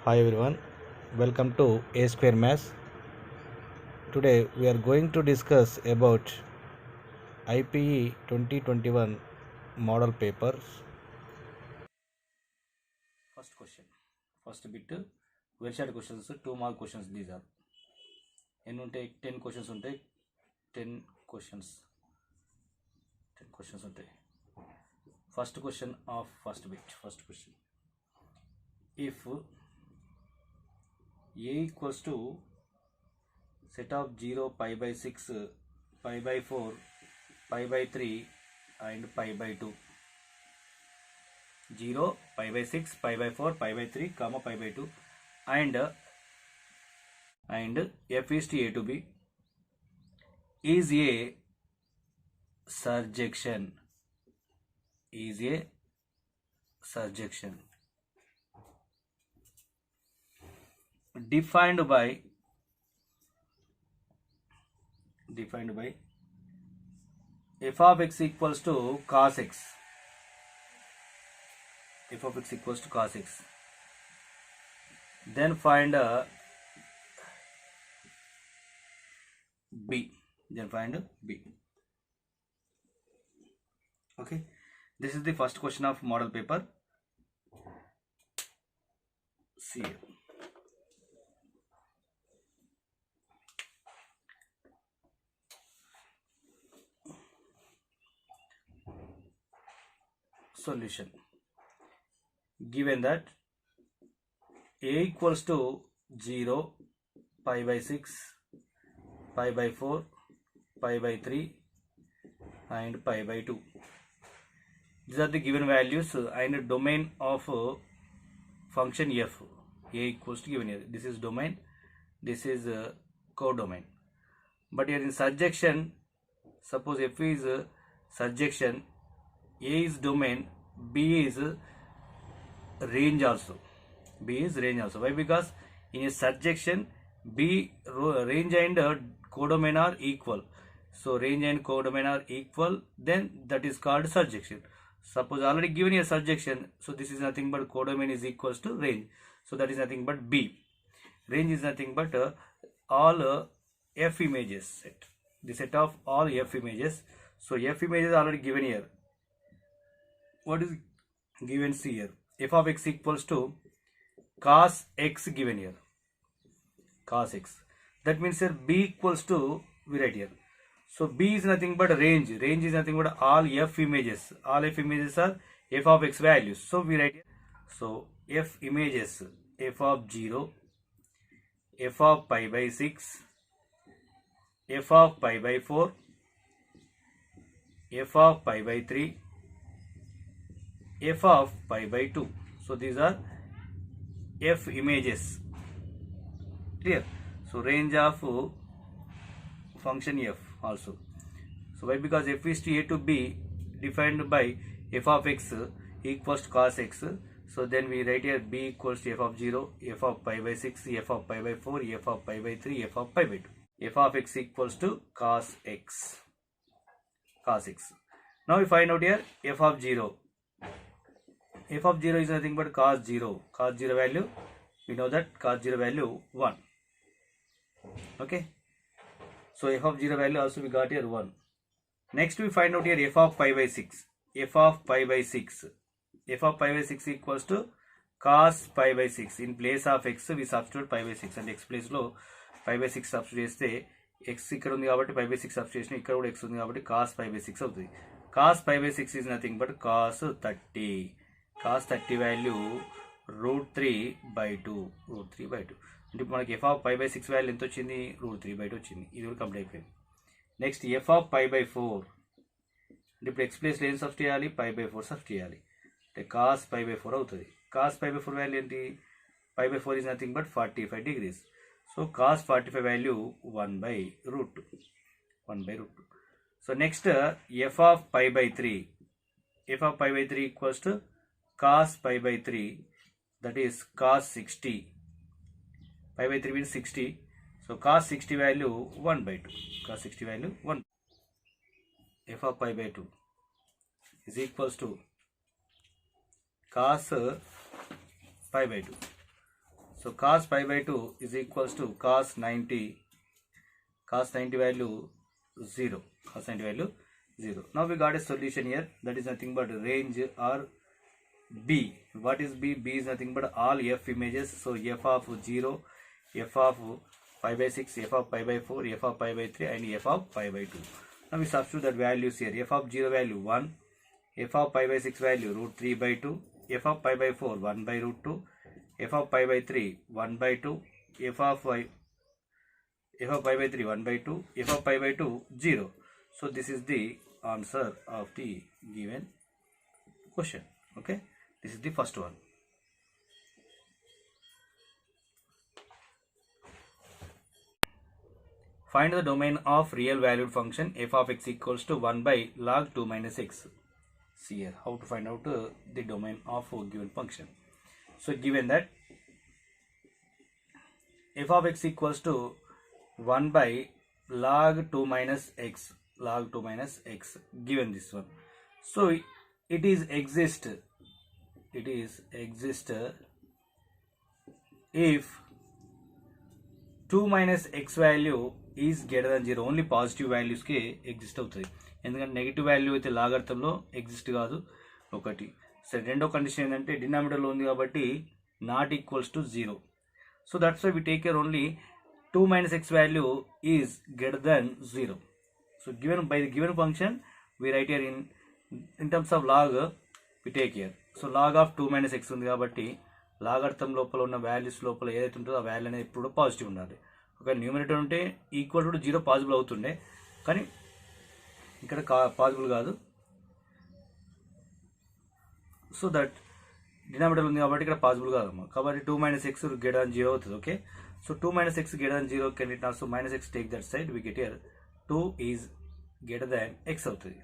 Hi everyone, welcome to A Square Maths. Today we are going to discuss about IPE 2021 model papers. First question, first bit, versatile questions, 2 mark questions these are. ఎన్ని ఉంటాయి 10 questions ఉంటాయి 10 questions 10 questions ఉంటాయి. First question of first bit, first question. If A equals to set of 0 pi by 6 pi by 4 pi by 3 and pi by 2, 0 pi by 6 pi by 4 pi by 3 comma pi by 2 and f is to A to B is a surjection, is a surjection defined by f of x equals to cos x, f of x equals to cos x, then find b, okay. This is the first question of model paper. See here. Solution. Given that A equals to 0 pi by 6 pi by 4 pi by 3 and pi by 2, these are the given values and domain of function f. A equals to given here, this is domain, this is codomain. But here in surjection, suppose f is surjection, A is domain, B is range also. Why? Because in a surjection, B range and codomain are equal. So range and codomain are equal, then that is called surjection. Suppose already given a surjection, so this is nothing but codomain is equals to range. So that is nothing but B. Range is nothing but all F images set. The set of all F images. So F images are already given here. What is given? See here, f of x equals to cos x given here, cos x. That means here b equals to, we write here. So b is nothing but range is nothing but all f images. All f images are f of x values. So we write here. So f images, f of 0, f of pi by 6, f of pi by 4, f of pi by 3, f of pi by 2. So these are f images. Clear? So range of function f also. So why? Because f is to A to B defined by f of x equals to cos x. So then we write here b equals to f of 0, f of pi by 6, f of pi by 4, f of pi by 3, f of pi by 2. F of x equals to cos x. Now we find out here f of 0. F of 0 is nothing but cos 0. Cos 0 value, we know that cos 0 value 1. Okay. So f of 0 value also we got here 1. Next we find out here f of pi by 6. F of pi by 6. F of pi by 6 equals to cos pi by 6. In place of x we substitute pi by 6 and x place lo pi by 6 substitute cheste x ikkada undi kabatti pi by 6 substitution ikkada kuda x undi kabatti cos pi by 6 avutundi. Cos pi by 6 is nothing but cos 30. Cos 30 value root 3 by 2. అంటే మనకి f of pi by 6 value ఎంత వచ్చింది? root 3 by 2 వచ్చింది. ఇది కూడా complete అయిపోయింది. Next f of pi by 4, అంటే ఇప్పుడు x ప్లేస్లో ఏం సబ్స్టిట్యూట్ చేయాలి? pi by 4 సబ్స్టిట్యూట్ చేయాలి. అంటే cos pi by 4 అవుతుంది. cos pi by 4 వాల్యూ ఏంటి? pi by 4 is nothing but 45 degrees. So cos 45 value 1 by root 2. So next f of pi by 3. f of pi by 3 equals to cos pi by 3, that is cos 60. Pi by 3 means 60. So cos 60 value 1 by 2. Cos 60 value 1. F of pi by 2 is equals to cos pi by 2. So cos pi by 2 is equals to cos 90. Cos 90 value 0. Cos 90 value 0. Now we got a solution here. That is nothing but range or B. What is B? B is nothing but all f images. So f of 0, f of pi by 6, f of pi by 4, f of pi by 3 and f of pi by 2. Now we substitute that values here. F of 0 value 1, f of pi by 6 value root 3 by 2, f of pi by 4 1 by root 2, f of pi by 3 1 by 2, f of pi by 3 1 by 2, f of pi by 2 0. So this is the answer of the given question. Okay, this is the first one. Find the domain of real valued function f of x equals to 1 by log 2 minus x. See here how to find out the domain of a given function. So given that f of x equals to 1 by log 2 minus x, log 2 minus x, given this one. So it is exist if 2 minus x value is greater than 0. Only positive వాల్యూస్కే exist అవుతుంది, ఎందుకంటే negative value అయితే లాగర్థంలో exist కాదు ఒకటి. సరే, రెండో condition ఏంటంటే డినామినేటర్లో ఉంది కాబట్టి not equals to 0. So that's why we take care only 2 minus x value is greater than 0. So given by the given function we write here in terms of log we take here. So log of 2 minus x ఉంది కాబట్టి logarithm లోపల ఉన్న values లోపల ఏదైతే ఉంటుందో ఆ value అనేది ఎప్పుడు పాజిటివ్ ఉండాలి. ఒక న్యూమరేటర్ ఉంటే ఈక్వల్ టు 0 పాసిబుల్ అవుతుండే, కానీ ఇక్కడ పాసిబుల్ కాదు. సో దట్ డినామినేటర్ ఉంది కాబట్టి ఇక్కడ పాసిబుల్ కాదమ్మా, కాబట్టి 2 minus x greater than 0 అవుతుంది. Okay, so 2 minus x greater than 0 can it also minus x take that side, we get here 2 is greater than x అవుతుంది.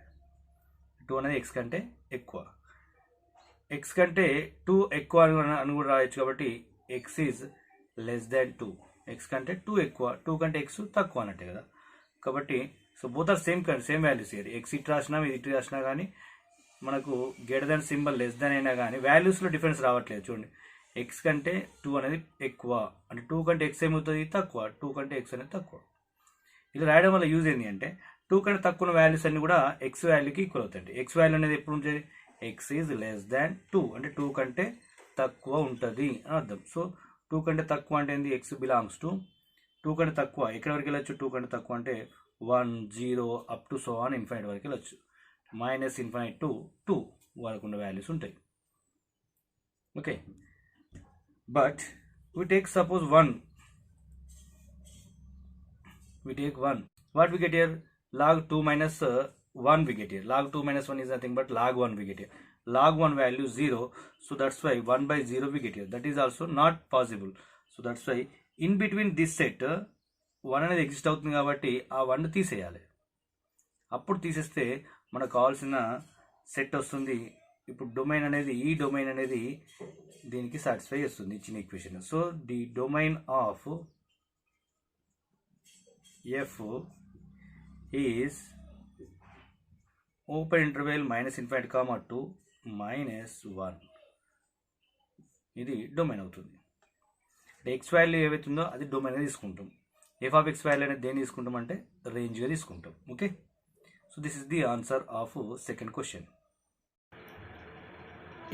2 అనేది x కంటే ఎక్కువ, x కంటే 2 ఎక్కువ అని కూడా రాయొచ్చు, కాబట్టి x is less than 2. x కంటే 2 ఎక్కువ, 2 కంటే x తక్కువ అన్నట్టే కదా. కాబట్టి so both are same values here. x ఇటు రాసినా ఇటు రాసినా కానీ మనకు greater than symbol less than అయినా కానీ వాల్యూస్లో డిఫరెన్స్ రావట్లేదు. చూడండి, x కంటే 2 అనేది ఎక్కువ అంటే 2 కంటే x ఏమవుతుంది తక్కువ, 2 కంటే x అనేది తక్కువ. ఇలా రాయడం వల్ల యూజ్ ఏంటి అంటే 2 కంటే తక్కువ ఉన్న వాల్యూస్ అన్ని కూడా x వాల్యూకి ఈక్వల్ అవుతాయి. x వాల్యూ అనేది ఎప్పుడు ఉంటుంది, x ఈజ్ లెస్ దాన్ 2 అంటే 2 కంటే తక్కువ ఉంటుంది అని అర్థం. సో 2 కంటే తక్కువ అంటే ఏంది, x బిలాంగ్స్ టు 2 కంటే తక్కువ. ఎక్కడి వరకు వెళ్ళొచ్చు, 2 కంటే తక్కువ అంటే 1 0 up to so on infinite వరకు వెళ్ళొచ్చు. మైనస్ ఇన్ఫైనైట్ టు 2 వరకు ఉన్న వాల్యూస్ ఉంటాయి. Okay, but we take suppose 1, we take 1, what we get here, log 2 minus 1 we get here. Log 2 minus 1 is nothing but log 1 we get here. Log 1 value 0, so that's why 1 by 0 we get here. That is also not possible. So that's why in between this set 1 అనేది exist అవుతుంది కాబట్టి ఆ 1 తీసేయాలి. అప్పుడు తీసేస్తే మనకు కావాల్సిన set వస్తుంది. ఇప్పుడు డొమైన్ అనేది, ఈ డొమైన్ అనేది దీనికి సాటిస్ఫై చేస్తుంది ఇచ్చిన equation. So the domain of F is open interval -∞, 2 -1. ఇది డొమైన్ అవుతుంది. ఎక్స్ వాల్యూ ఏవైతుందో అది డొమైన్ తీసుకుంటాం. ఎఫ్ ఆఫ్ ఎక్స్ వాల్యూ అనేది దేన్ని తీసుకుంటాం అంటే రేంజ్గా తీసుకుంటాం. Okay, so this is the answer of second question.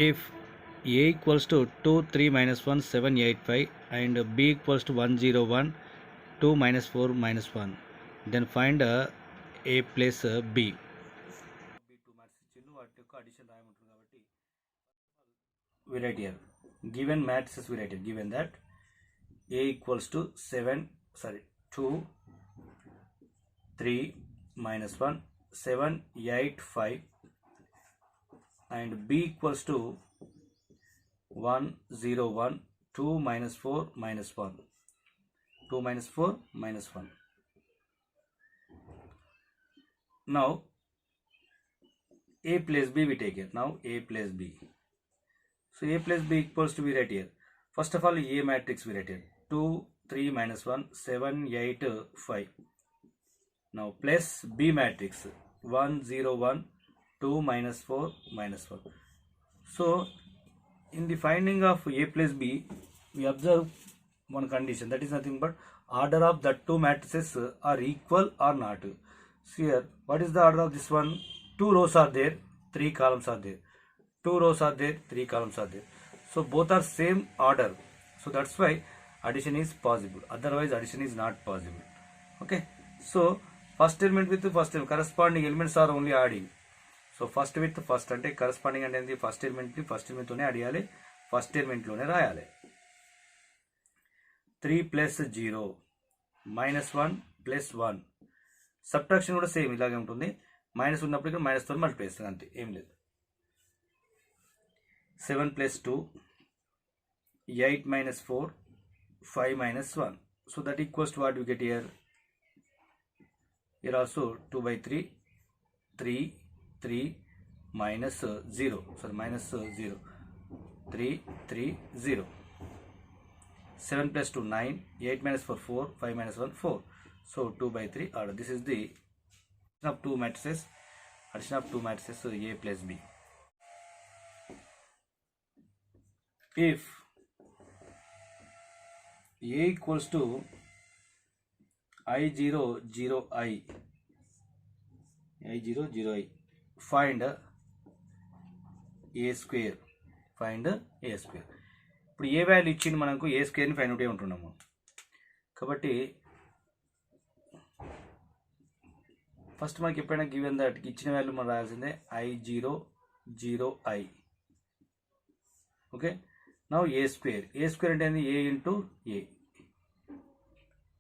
If a equals to 2 3 minus 1 7 8 5 and b equals to 1 0 1 2 minus 4 minus 1, then find a plus b. We write here given matrices, we write here given that a equals to 2 3 minus 1 7 8 5 and b equals to 1 0 1 2 minus 4 minus 1 2 minus 4 minus 1. Now a plus b we take here. Now a plus b. So a plus b equals to, we write here first of all a matrix we write here 2 3 minus 1 7 8 5. Now plus b matrix 1 0 1 2 minus 4 minus 1. So in the finding of a plus b we observe one condition, that is nothing but order of the two matrices are equal or not. So here, what is the order of this one? 2 rows are there, 3 columns are there. 2 rows are there, 3 columns are there. So both are same order. So that's why addition is possible. Otherwise addition is not possible. Okay. So first element with first element, corresponding elements are only adding. So first with first అంటే corresponding అంటే first element ని first element తోనే add చేయాలి, first element లోనే రాయాలి. 3 plus 0 minus 1 plus 1. Subtraction కూడా same ఇలాగే ఉంటుంది. మైనస్ ఉన్నప్పుడు ఇక్కడ మైనస్ తో మల్టిప్లై చేస్తుంది, అంతే, ఏం లేదు. 7 plus 2 8 minus 4 5 minus 1. So that equals to what we get here. Here also 2 by 3 3 minus 0, sorry, minus 0 3 3 0. 7 plus 2 9, 8 minus 4 4, 5 minus 1 4. So 2 by 3 order. This is the addition of two matrices. Addition of two matrices, so A plus B. If A equals to I0 0 I, I0 0 I, find A square. Find A square. ఇప్పుడు ఏ value ఇచ్చింది మనకు, ఏ స్క్వేర్ని find out ఉంటున్నాము కాబట్టి first మనకి ఎప్పుడైనా given that ఇచ్చిన value మనం రాయాల్సిందే I0 0 I. Okay, now A square. A square అంటే ఏంది? A into A,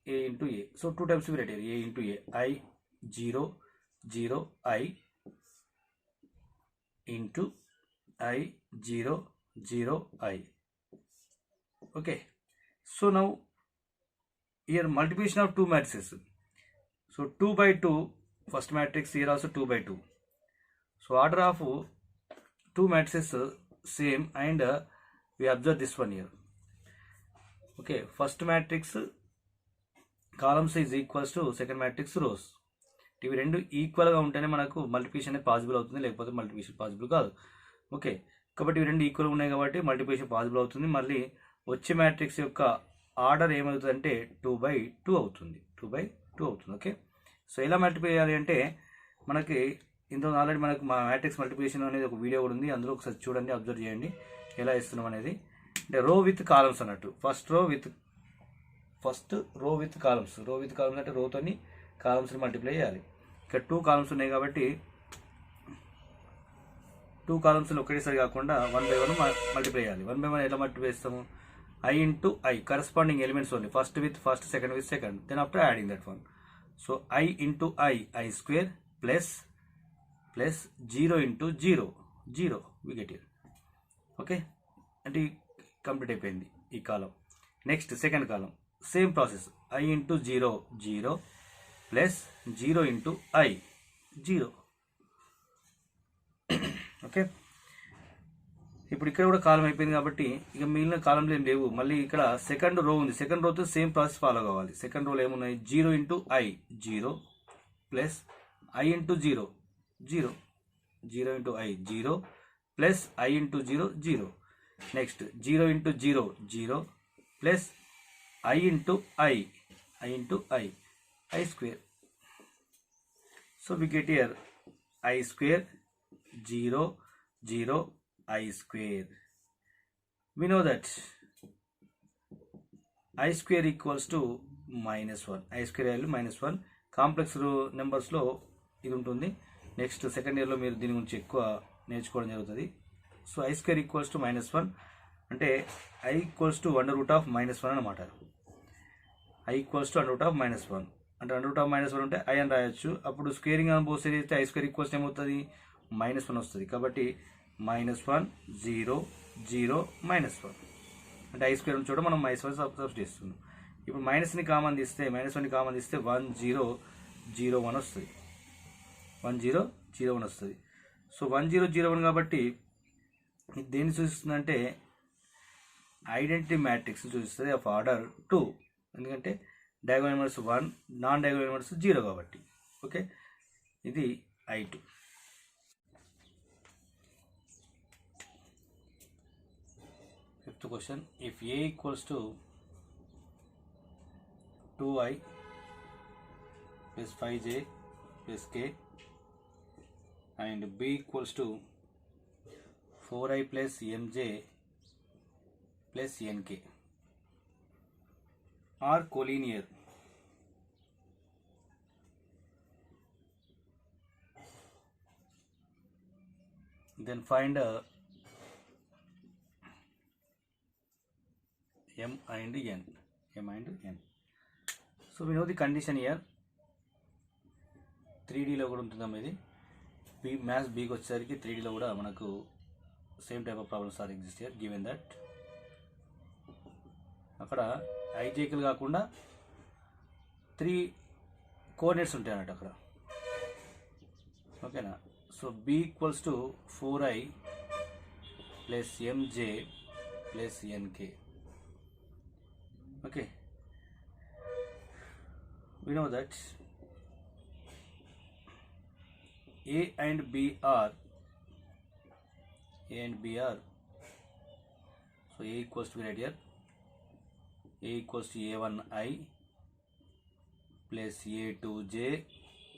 A into A. So 2 times we write here, A into A. I0 0 I into I0 0 I. Okay. So now here multiplication of two matrices. So 2 by 2 first matrix, here also 2 by 2. So order of two matrices same, and we observe this one here. Okay, first matrix columns is equals to second matrix rows. ఇవి రెండు ఈక్వల్గా ఉంటేనే మనకు multiplication possible అవుతుంది, లేకపోతే multiplication possible కాదు. Okay, కాబట్టి ఇవి రెండు ఈక్వల్గా ఉన్నాయి కాబట్టి మల్టిప్లికేషన్ పాసిబుల్ అవుతుంది. మళ్ళీ వచ్చే మ్యాట్రిక్స్ యొక్క ఆర్డర్ ఏమవుతుంది అంటే 2 by 2 అవుతుంది, 2 by 2 అవుతుంది. ఓకే, సో ఎలా మల్టిప్లై చేయాలి అంటే మనకి ఇందులో ఆల్రెడీ మనకు మా మ్యాట్రిక్స్ మల్టిప్లికేషన్ అనేది ఒక వీడియో కూడా ఉంది, అందులో ఒకసారి చూడండి, అబ్జర్వ్ చేయండి ఎలా ఇస్తున్నాం అనేది. అంటే రో విత్ కాలమ్స్ అన్నట్టు, ఫస్ట్ రో విత్ కాలమ్స్. రో విత్ కాలమ్స్ అంటే రోతోని కాలమ్స్ని మల్టిప్లై చేయాలి. ఇక్కడ 2 కాలమ్స్ ఉన్నాయి కాబట్టి 2 కాలమ్స్లో ఒకేసారి కాకుండా 1 by 1 మల్టిప్లై చేయాలి. 1 by 1 ఎలా మల్టిప్లై చేస్తాము? I into I, corresponding elements only, first with first, second with second, then after adding that one. So I into I square plus 0 into 0 0 we get here. Okay, అంటే complete అయిపోయింది ఈ column. Next second column same process, I into 0 0 plus 0 into I 0. Okay, ఇప్పుడు ఇక్కడ కూడా కాలం అయిపోయింది కాబట్టి ఇక మిగిలిన కాలంలో ఏం లేవు. మళ్ళీ ఇక్కడ సెకండ్ రో ఉంది, సెకండ్ రోతో సేమ్ ప్రాసెస్ ఫాలో కావాలి. సెకండ్ రోలో ఏమున్నాయి? 0 into I 0 plus I into 0 0 0 into I 0 plus I into 0 0. Next 0 into 0 0 plus I into I square. So we get here I square 0 0 I square. We know that I square equals to -1. I square value -1. Complex నెంబర్స్లో ఇది ఉంటుంది. Next second ఇయర్లో మీరు దీని గురించి ఎక్కువ నేర్చుకోవడం జరుగుతుంది. So I square equals to -1 అంటే I equals to under root of -1 అనమాట. I equals to under root of -1 అంటే under root of -1 ఉంటే I అని రాయొచ్చు. అప్పుడు స్క్వేరింగ్ అని పోతే అయితే I square equals ఏమవుతుంది? -1 వస్తుంది. కాబట్టి -1 0 0 -1 అంటే I square చూడ మనం -1 సబ్స్టిట్యూట్ చేస్తున్నాం. ఇప్పుడు మైనస్ని కామన్ తీస్తే, -1ని కామన్ తీస్తే 1 0 0 1 వస్తుంది, 1 0 0 1 వస్తుంది. సో 1 0 0 1 కాబట్టి ఇది దేన్ని సూచిస్తుందంటే ఐడెంటిటీ మ్యాట్రిక్స్ సూచిస్తుంది ఆఫ్ ఆర్డర్ 2. ఎందుకంటే diagonal elements 1, non diagonal elements 0 కాబట్టి. ఓకే, ఇది I2. Fifth question, if A equals to 2i plus 5j plus k, and b equals to 4i plus mj plus nk are collinear. Then find m and n. So we know the condition here. 3D లో కూడా ఉంటుందమ్మా ఇది. Maths బీకి వచ్చేసరికి 3D లో కూడా మనకు same type of problems are exist here. Given that అక్కడ ఐజేకల్ కాకుండా 3 కోఆర్డినేట్స్ ఉంటాయి అన్నట్టు అక్కడ. ఓకేనా? So b equals to 4i plus mj plus nk. Okay, we know that a and b are so a equals to right here, a equals to a1i plus a2j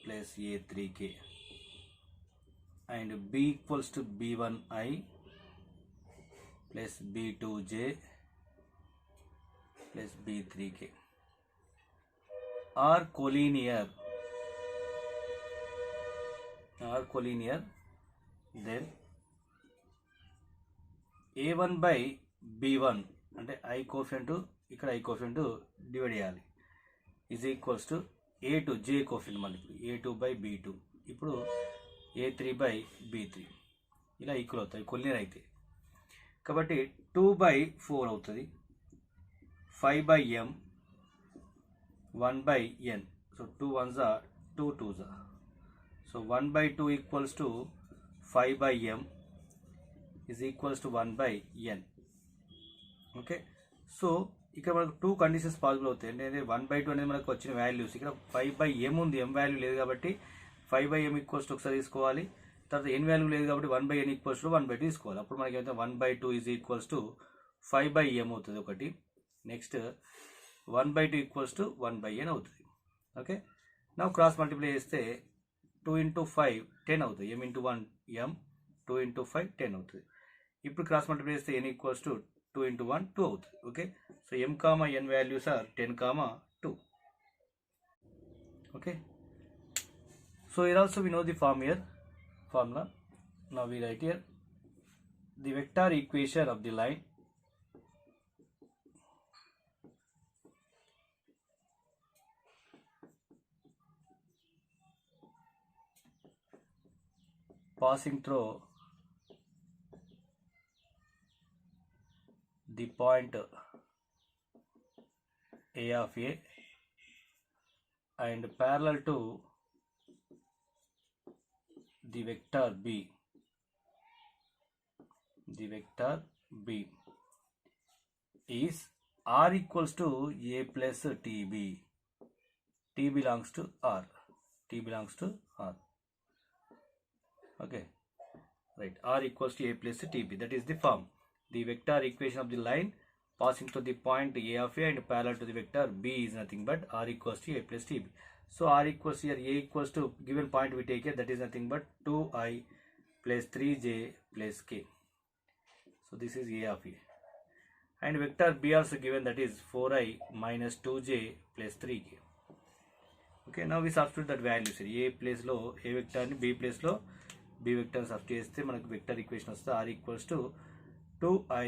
plus a3k, and b equals to b1i plus b2j plus b3k are collinear. Then a1 by b1 అంటే i coefficient ఇక్కడ i coefficient divide చేయాలి is equals to a2 j coefficient మళ్ళీ a2 by b2 ఇప్పుడు a3 by b3 ఇలా equal అవుతాయి collinear అయితే. కాబట్టి 2 by 4 అవుతుంది, 5 by m, 1 by n. So 2 1s are 2 2s are. So 1 by 2 equals to 5 by m is equals to 1 by n. Okay, so ఇక్కడ మనకు 2 conditions possible అవుతాయి. అంటే 1 by 2 అనేది మనకు వచ్చిన వాల్యూస్. ఇక్కడ 5 by m ఉంది, m వాల్యూ లేదు కాబట్టి 5 by m ఈక్వల్స్ టు ఒకసారి తీసుకోవాలి. తర్వాత n వాల్యూ లేదు కాబట్టి 1 by n equals to 1 by 2 తీసుకోవాలి. అప్పుడు మనకి అయితే 1 by 2 is equals to 5 by m అవుతుంది ఒకటి. Next 1 by 2 equals to 1 by n అవుతుంది. ఓకే, నా క్రాస్ మల్టిప్లై చేస్తే 2 into 5 10 అవుతుంది. m into 1 m, 2 into 5 10 అవుతుంది. ఇప్పుడు క్రాస్ మల్టిప్లై చేస్తే n ఈక్వల్స్ టు 2 into 1 2 అవుతుంది. Okay, so m comma n values are 10 comma 2. Okay, so here also we know the formula. Now we write here the vector equation of the line passing through the point A of A and parallel to the vector B. The vector B is R equals to A plus TB. T belongs to R. Okay, right, R equals to A plus TB. That is the form. The vector equation of the line passing through the point A of A and parallel to the vector B is nothing but R equals to A plus TB. So R equals here, A equals to given point we take here, that is nothing but 2i plus 3j plus k. So this is A of A. And vector B also given, that is 4i minus 2j plus 3k. Okay, now we substitute that values. A place లో A vector ni B place లో B vector substitute చేస్తే మనకు vector equation వస్తుంది. R equals to 2i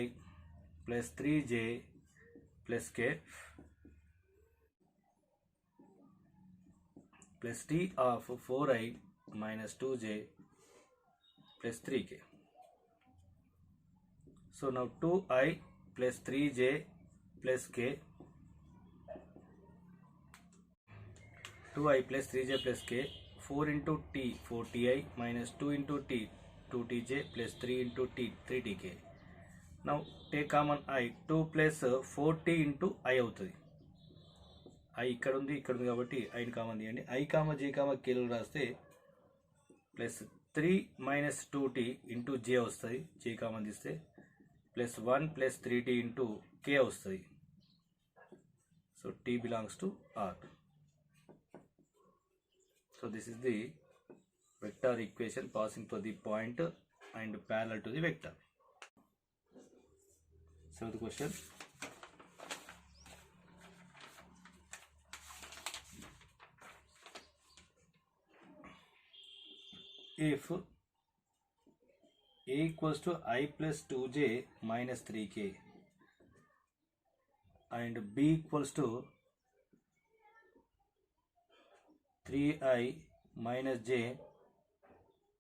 plus 3j plus k plus t of 4i minus 2j plus 3k. So now 2i plus 3j plus k, 2i plus 3j plus k, 4 into t 4ti minus 2 into t 2tj plus 3 into t 3tk. Now take common I, 2 plus 4t into I అవుతుంది. I ఇక్కడ ఉంది కాబట్టి I ని common తీయండి. I comma j comma k లో రాస్తే plus 3 minus 2t into j వస్తుంది, j common తీస్తే plus 1 plus 3t into k వస్తుంది. So T belongs to R. So this is the vector equation passing for the point and parallel to the vector. Seventh question. If A equals to I plus 2j minus 3k and B equals to 3i minus j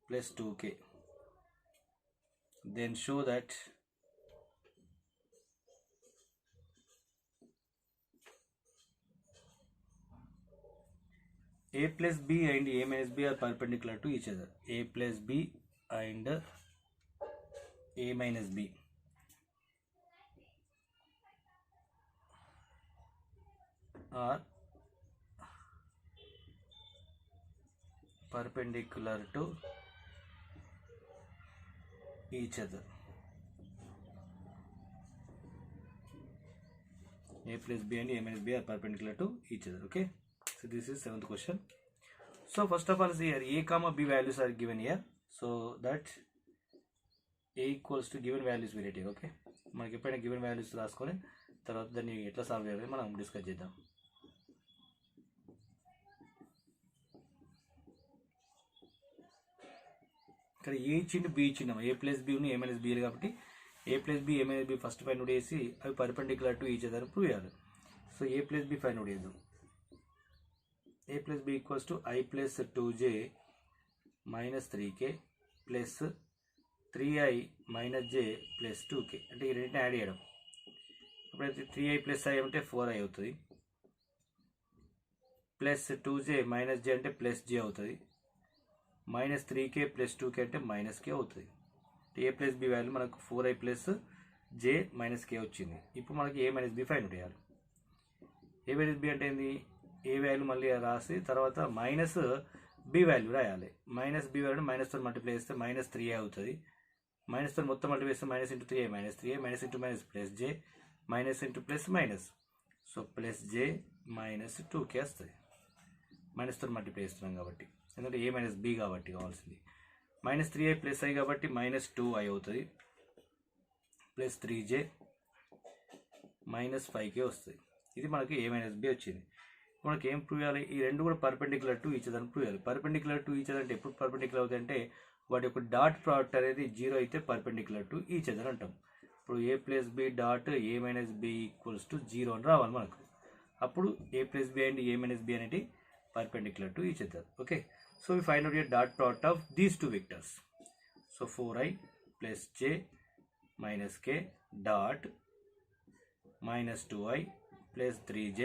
plus 2k, then show that A plus B and A minus B are perpendicular to each other. A plus B and A minus B are perpendicular to each other. A plus B and A minus B are perpendicular to each other. Okay. So this is seventh question. So first of all, here A comma B values are given here. So that A equals to given values we write. Okay. మనకి ఎప్పుడైనా given values రాసుకొని తర్వాత దాన్ని ఎట్లా solve చేయాలి మనం discuss చేద్దాం. ఇక్కడ ఏ ఇచ్చిండు బి ఇచ్చిండు A plus B A minus B కాబట్టి ఏ plus B A minus B first find out చేసి అవి perpendicular to each other prove చేయాలి. So A plus B find out చేద్దాం. A plus B equals to I plus 2j minus 3k plus 3i minus j plus 2k అంటే ఈ రెండింటిని add చేయడం. అప్పుడైతే 3i plus i అంటే 4i అవుతుంది, plus 2j minus j అంటే plus j అవుతుంది, మైనస్ 3k ప్లస్ 2k అంటే మైనస్ k అవుతుంది. ఏ ప్లస్ బి వాల్యూ మనకు 4i plus j minus k వచ్చింది. ఇప్పుడు మనకి ఏ మైనస్ బి ఫైండ్ అవుట్ చేయాలి. ఏ మైనస్ బి అంటే ఏంది, ఏ వాల్యూ మళ్ళీ రాసి తర్వాత మైనస్ బి వాల్యూ రాయాలి. మైనస్ బి వాల్యూ మైనస్తో మల్టిప్లై చేస్తే మైనస్ 3a అవుతుంది, మైనస్తో మొత్తం మల్టిప్లై చేస్తే minus into 3a minus into minus plus J minus into plus minus, so plus J minus 2k వస్తుంది. మైనస్తో మల్టిప్లై చేస్తున్నాం కాబట్టి, ఎందుకంటే ఏ మైనస్ బి కాబట్టి కావాల్సింది. మైనస్ 3i ప్లస్ i కాబట్టి మైనస్ 2i అవుతుంది, ప్లస్ 3j మైనస్ 5k వస్తుంది. ఇది మనకి ఏ మైనస్ బి వచ్చింది. మనకి ఏం ప్రూవ్ చేయాలి, ఈ రెండు కూడా perpendicular to each other prove చేయాలి. పర్పెండిక్యులర్ టు ఈచ్ అదర్ అంటే ఎప్పుడు పర్పెండిక్యులర్ అవుతుంది అంటే వాటి యొక్క డాట్ ప్రోడక్ట్ అనేది 0 అయితే పర్పెండిక్యులర్ టు ఈచ్ అదర్ అంటాం. ఇప్పుడు A plus B dot A minus B equals to 0 అని రావాలి మనకు. అప్పుడు A plus B and A minus B అనేది perpendicular to each other. Okay, so we find out a dot product of these two vectors. So 4i plus j minus k dot minus 2i plus 3j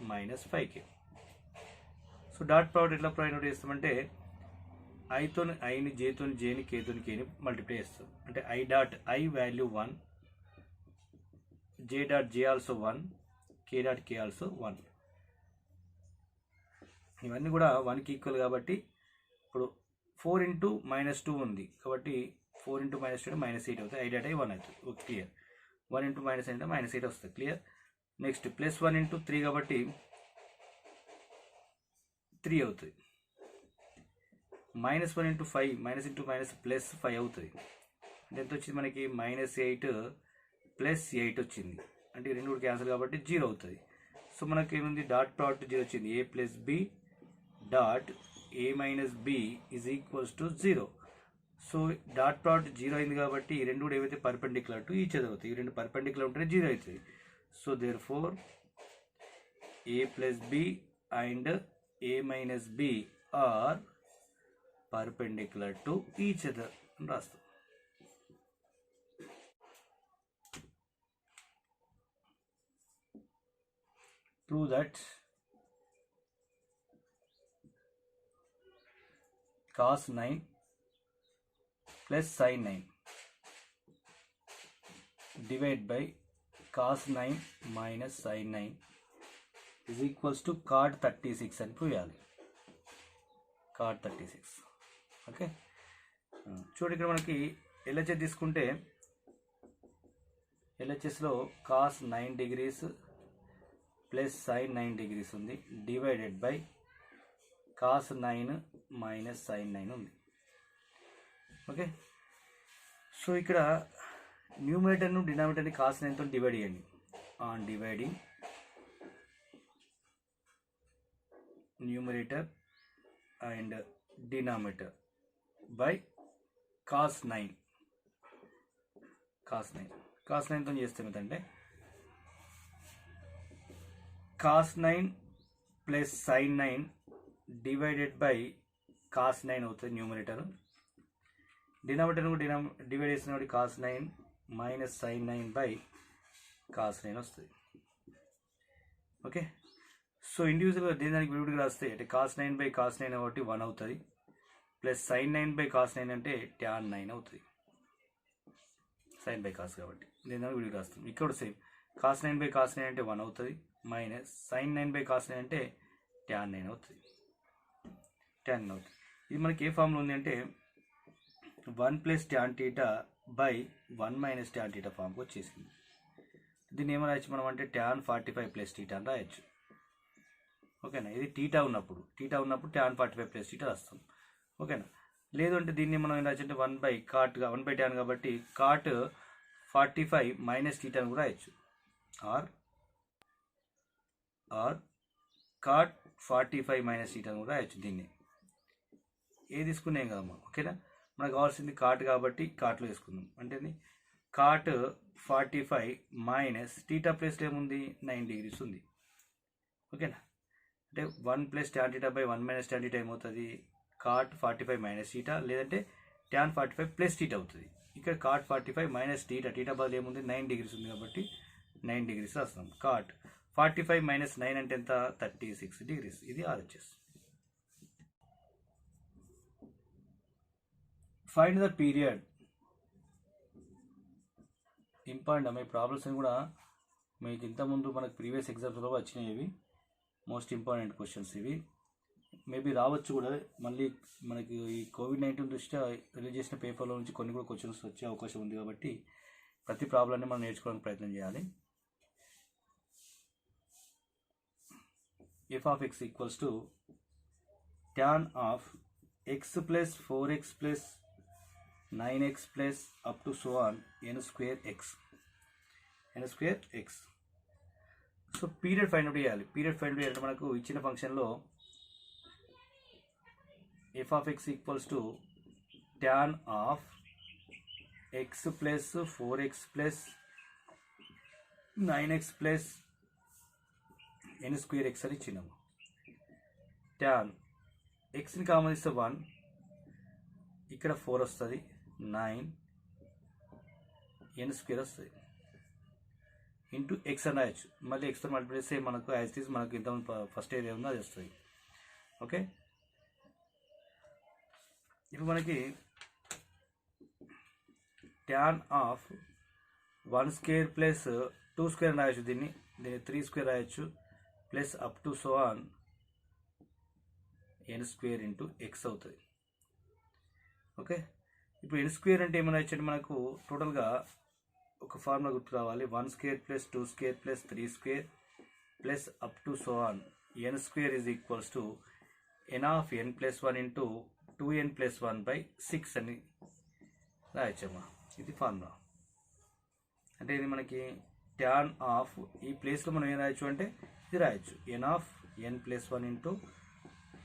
minus 5k. So dot product ఎట్లా find out చేస్తామంటే ఐతో ఐని జేతో జేని కేతో కేని multiply చేస్తాం. అంటే I dot I value 1, j dot j also 1, K dot K also 1. ఇవన్నీ కూడా 1కి equal కాబట్టి ఇప్పుడు 4 ఇంటూ మైనస్ 2 ఉంది కాబట్టి 4 ఇంటూ మైనస్ 2 మైనస్ 8 అవుతుంది. ఐ డాట్ ఐ 1 అవుతుంది. Okay, clear. 1 ఇంటూ మైనస్ అంటే మైనస్ 8 వస్తుంది. క్లియర్. నెక్స్ట్ ప్లస్ 1 ఇంటూ 3 కాబట్టి 3 అవుతుంది. Minus 1 into 5 minus into minus plus 5 అవుతుంది. అంటే ఎంత వచ్చింది మనకి మైనస్ 8 ప్లస్ 8 వచ్చింది. అంటే రెండు కూడా క్యాన్సిల్ కాబట్టి 0 అవుతుంది. సో మనకి ఏముంది, డాట్ ప్రోడక్ట్ 0 వచ్చింది. A plus B dot A minus B is equals to 0. So dot product 0 అయింది కాబట్టి ఈ రెండు కూడా ఏవైతే పర్పెండిక్యులర్ టు ఈచ్ అదర్ అవుతాయి. ఈ రెండు పర్పెండిక్యులర్ ఉంటేనే 0 అవుతుంది. So there four A plus B and A minus B are perpendicular to each other అని రాస్తాం. Prove that cos 9 plus sin 9 divide by cos 9 minus sin 9 is equals to cot 36 అని prove చేయాలి. cot 36. Okay, చూడండి ఇక్కడ మనకి LHS తీసుకుంటే LHSలో cos 9 degrees plus sine 9 degrees ఉంది divided by cos 9 minus sine 9 ఉంది. ఓకే, సో ఇక్కడ న్యూమరేటర్ను డినామినేటర్ని కాస్ 9తో డివైడ్ చేయండి. On dividing numerator and denominator by cos 9 cos 9తో చేస్తాం ఏంటంటే cos 9 plus sine 9 divided by cos 9 అవుతుంది న్యూమరేటర్. డినామినేటర్ డివైడ్ చేసిన కాబట్టి cos 9 minus sine 9 by cos 9 వస్తుంది. ఓకే, సో ఇండివిజువల్గా దేనికి విడివిడిగా రాస్తే అంటే కాస్ 9 బై కాస్ 9 కాబట్టి 1 అవుతుంది, ప్లస్ సైన్ 9 బై కాస్ 9 అంటే ట్యాన్ 9 అవుతుంది. సైన్ బై కాస్ కాబట్టి దీని విడివిడిగా రాస్తాం. ఇక్కడ సేమ్ కాస్ 9 బై కాస్ 9 అంటే 1 అవుతుంది, మైనస్ సైన్ 9 బై కాస్ 9 అంటే ట్యాన్ 9 అవుతుంది. ఇది మనకి ఏ ఫామ్లో ఉంది అంటే 1 plus tan theta by 1 minus tan theta ఫామ్కి వచ్చేసింది. దీన్ని ఏమైనా రాయొచ్చు మనం అంటే ట్యాన్ 45 ప్లస్ టీటా అని రాయొచ్చు. ఓకేనా, ఇది టీటా ఉన్నప్పుడు ట్యాన్ 45 ప్లస్ టీటా రాస్తాం. ఓకేనా, లేదు అంటే దీన్ని మనం ఏం రాయొచ్చు అంటే 1 బై ట్యాన్ కాబట్టి కాట్ 45 మైనస్ టీటా అని కూడా రాయొచ్చు. ఆర్ కాట్ 45 మైనస్ టీటా అని కూడా రాయొచ్చు. దీన్ని ఏ తీసుకున్నాం కదమ్మా. ఓకేనా, మనకు కావాల్సింది కాట్ కాబట్టి కాట్లో వేసుకుందాం. అంటే కాట్ 45 మైనస్ టీటా ప్లేస్లో ఏముంది 9 డిగ్రీస్ ఉంది. ఓకేనా, అంటే 1 plus tan theta by 1 minus tan theta ఏమవుతుంది కాట్ 45 మైనస్ టీటా, లేదంటే ట్యాన్ 45 ప్లస్ టీటా అవుతుంది. ఇక్కడ కాట్ 45 మైనస్ టీటా బదులు ఏముంది 9 డిగ్రీస్ ఉంది కాబట్టి 9 డిగ్రీస్ రాస్తాం. కాట్ 45 మైనస్ 9 అంటే ఎంత 36 డిగ్రీస్. ఇది RHS. Find the period. Important అమ్మ, ఈ ప్రాబ్లమ్స్ అని కూడా మీకు ఇంతకుముందు మనకు ప్రీవియస్ ఎగ్జామ్స్లో వచ్చినాయి. ఇవి మోస్ట్ ఇంపార్టెంట్ క్వశ్చన్స్. ఇవి మేబీ రావచ్చు కూడా. మళ్ళీ మనకి ఈ COVID-19 దృష్ట్యా రిలీజ్ చేసిన పేపర్లో నుంచి కొన్ని కూడా క్వశ్చన్స్ వచ్చే అవకాశం ఉంది కాబట్టి ప్రతి ప్రాబ్లమ్ని మనం నేర్చుకోవడానికి ప్రయత్నం చేయాలి. f of x equals to tan of x plus 4x plus 9x plus up to so on n square x. So period find out చేయాలి. పీరియడ్ ఫైండ్ అవుట్ చేయాలంటే మనకు ఇచ్చిన ఫంక్షన్లో f of x equals to tan of x plus 4x plus 9x plus n square x అని ఇచ్చినాము. Tan xని common ఇస్తే 1, ఇక్కడ 4 వస్తుంది, 9 n స్క్వేర్ వస్తుంది ఇంటూ ఎక్స్ అని రాయొచ్చు. మళ్ళీ ఎక్స్తో మల్టిప్లై చేస్తే మనకు యాజ్ ఇట్ ఈస్ మనకు ఇంత ఫస్ట్ ఏరియా ఉందో అది వస్తుంది. ఓకే, ఇప్పుడు మనకి tan of 1 square plus 2 square అని రాయొచ్చు. దీన్ని 3 స్క్వేర్ రాయొచ్చు, plus up to so on n square into X అవుతుంది. ఓకే, ఇప్పుడు n స్క్వేర్ అంటే ఏమైనా రాయొచ్చు మనకు టోటల్గా ఒక ఫార్ములా గుర్తు రావాలి. 1 square plus 2 square plus 3 square plus up to so on n square is equals to n of n plus 1 into 2n plus 1 by 6 అని రాయొచ్చమ్మా. ఇది ఫార్ములా. అంటే ఇది మనకి ట్యాన్ ఆఫ్ ఈ ప్లేస్లో మనం ఏం రాయొచ్చు అంటే ఇది రాయొచ్చు n of n plus 1 into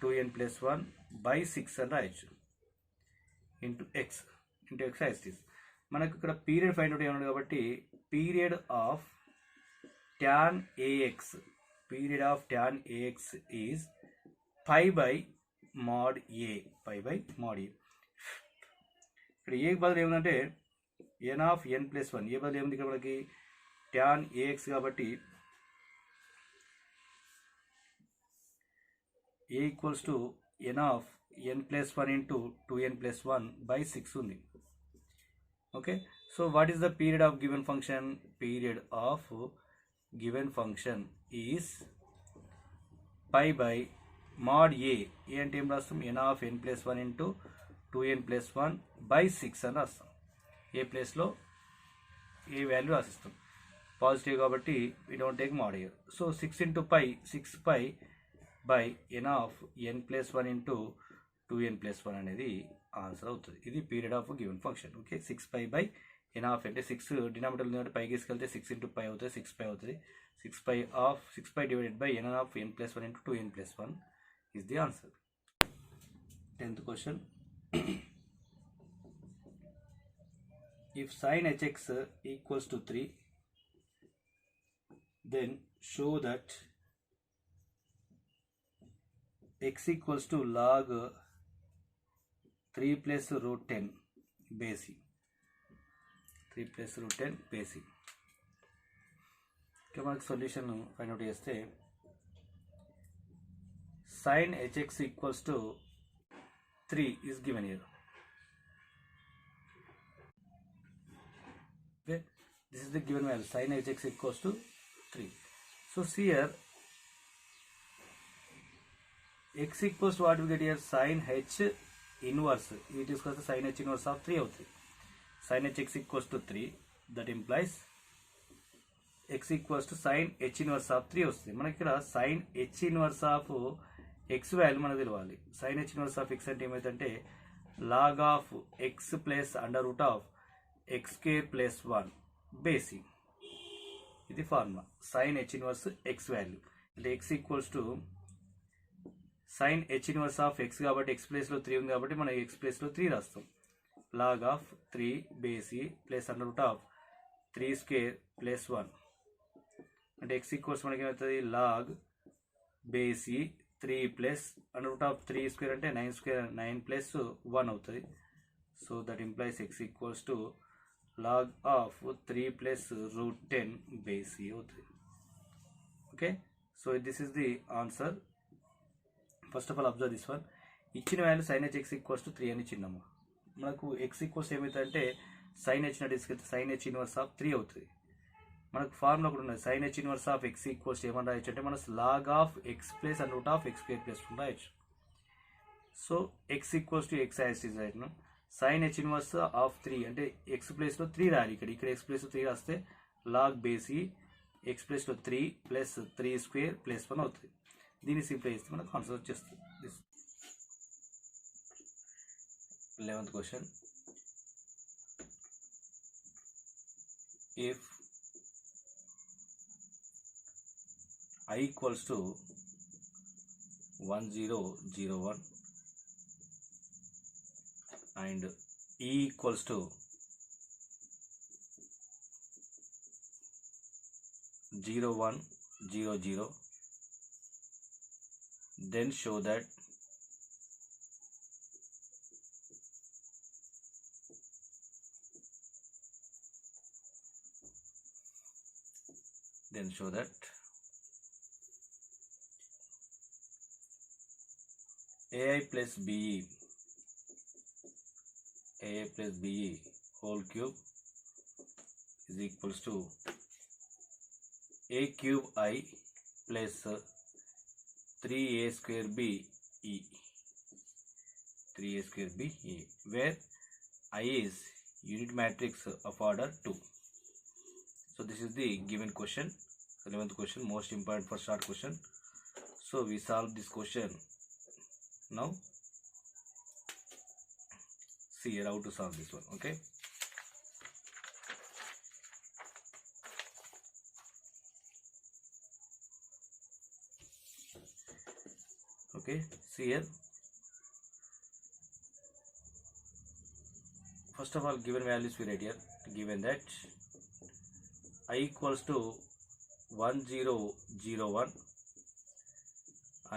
2n plus 1 by 6 అని రాయొచ్చు into x as it is. మనకు ఇక్కడ పీరియడ్ ఫైండ్ అవుట్ ఏమన్నాడు కాబట్టి period of tan a x is pi by mod a. ఇక్కడ ఏ బదులు ఏముందంటే n of n plus 1. A బదులు ఏముంది ఇక్కడ మనకి ట్యాన్ ఏఎక్స్ కాబట్టి a equals to n of n plus 1 into 2n plus 1 by 6 ఉంది. Okay, so what is the period of given function? Period of given function is pi by mod a. అంటే ఏం రాస్తాం n of n plus 1 into 2n plus 1 by 6 అని రాస్తాం. ఏ ప్లేస్లో ఏ value రాసిస్తాం. Positive కాబట్టి we don't take mod here. So 6 into pi, 6 pi by n of n plus 1 into 2n plus 1 అనేది answer అవుతుంది. ఇది period of given function. Okay, 6 pi by n of అంటే 6 denominator ఉంది కాబట్టి పైకి తీసుకెళ్తే 6 into pi అవుతుంది, 6 pi అవుతుంది. 6 pi divided by n of n plus 1 into 2n plus 1 is the answer. 10th question. If sin hx equals to 3, then show that x equals to log 3 plus root 10 base e. 3 plus root 10 base e. Okay, మనకు solution find out చేస్తే sin hx equals to 3 is given here. Okay, this is the given value. Sin hx equals to 3. So see here, x equals to what we get here? Sin h inverse. It is called the sin h inverse of 3 out 3. Sin hx equals to 3. That implies x equals to sin h inverse of 3 వస్తుంది. మనకి ఇక్కడ sin h inverse of x value మనకు తెలియాలి. sin h inverse of x అంటే ఏమైందంటే log of x plus under root of x square plus 1 base e. ఇది formula sin h inverse x value అంటే x equals to sin h inverse of x కాబట్టి x ప్లేస్లో 3 ఉంది కాబట్టి మనం x ప్లేస్లో 3 రాస్తాం. log of 3 base e plus under root of 3 square plus 1 అంటే x ఈక్వల్స్ మనకి ఏమవుతుంది log base e 3 plus under root of 3 square అంటే 9 స్క్వేర్ 9 ప్లస్ 1 అవుతుంది. So that implies x equals to log of 3 plus root 10 base e అవుతుంది. Okay, so this is the answer. First of all observe this one. ఇచ్చిన value sin h x equals to 3 అని ఇచ్చినాము. మనకు x equals ఏమవుతుందంటే sin h తీసుకెళ్తే sin h inverse of 3 అవుతుంది. మనకు formula కూడా ఉన్నది sin h inverse of x equals ఏమని రాయొచ్చు అంటే మనం log ఆఫ్ x plus and root of x square plus 1 రాయొచ్చు. So x equals to x as it is రైట్ను. sin h ఇన్వర్స్ ఆఫ్ 3 అంటే x ప్లేస్లో 3 రాయాలి. ఇక్కడ x ప్లేస్లో 3 రాస్తే log బేస్ ఈ x ప్లేస్లో 3 ప్లస్ 3 స్క్వేర్ ప్లస్ 1 అవుతుంది. దీన్ని సింప్లై చేస్తే మనకు ఆన్సర్ వచ్చేస్తుంది. 11th question. If I equals to 1001 and E equals to 0100, then show that AI plus BE whole cube is equals to A cube I plus 3A square B E, where I is unit matrix of order 2. So this is the given question. 11th question, most important for short question. So we solve this question now. See here how to solve this one. Okay, see here. First of all, given values we write here. Given that I equals to 1001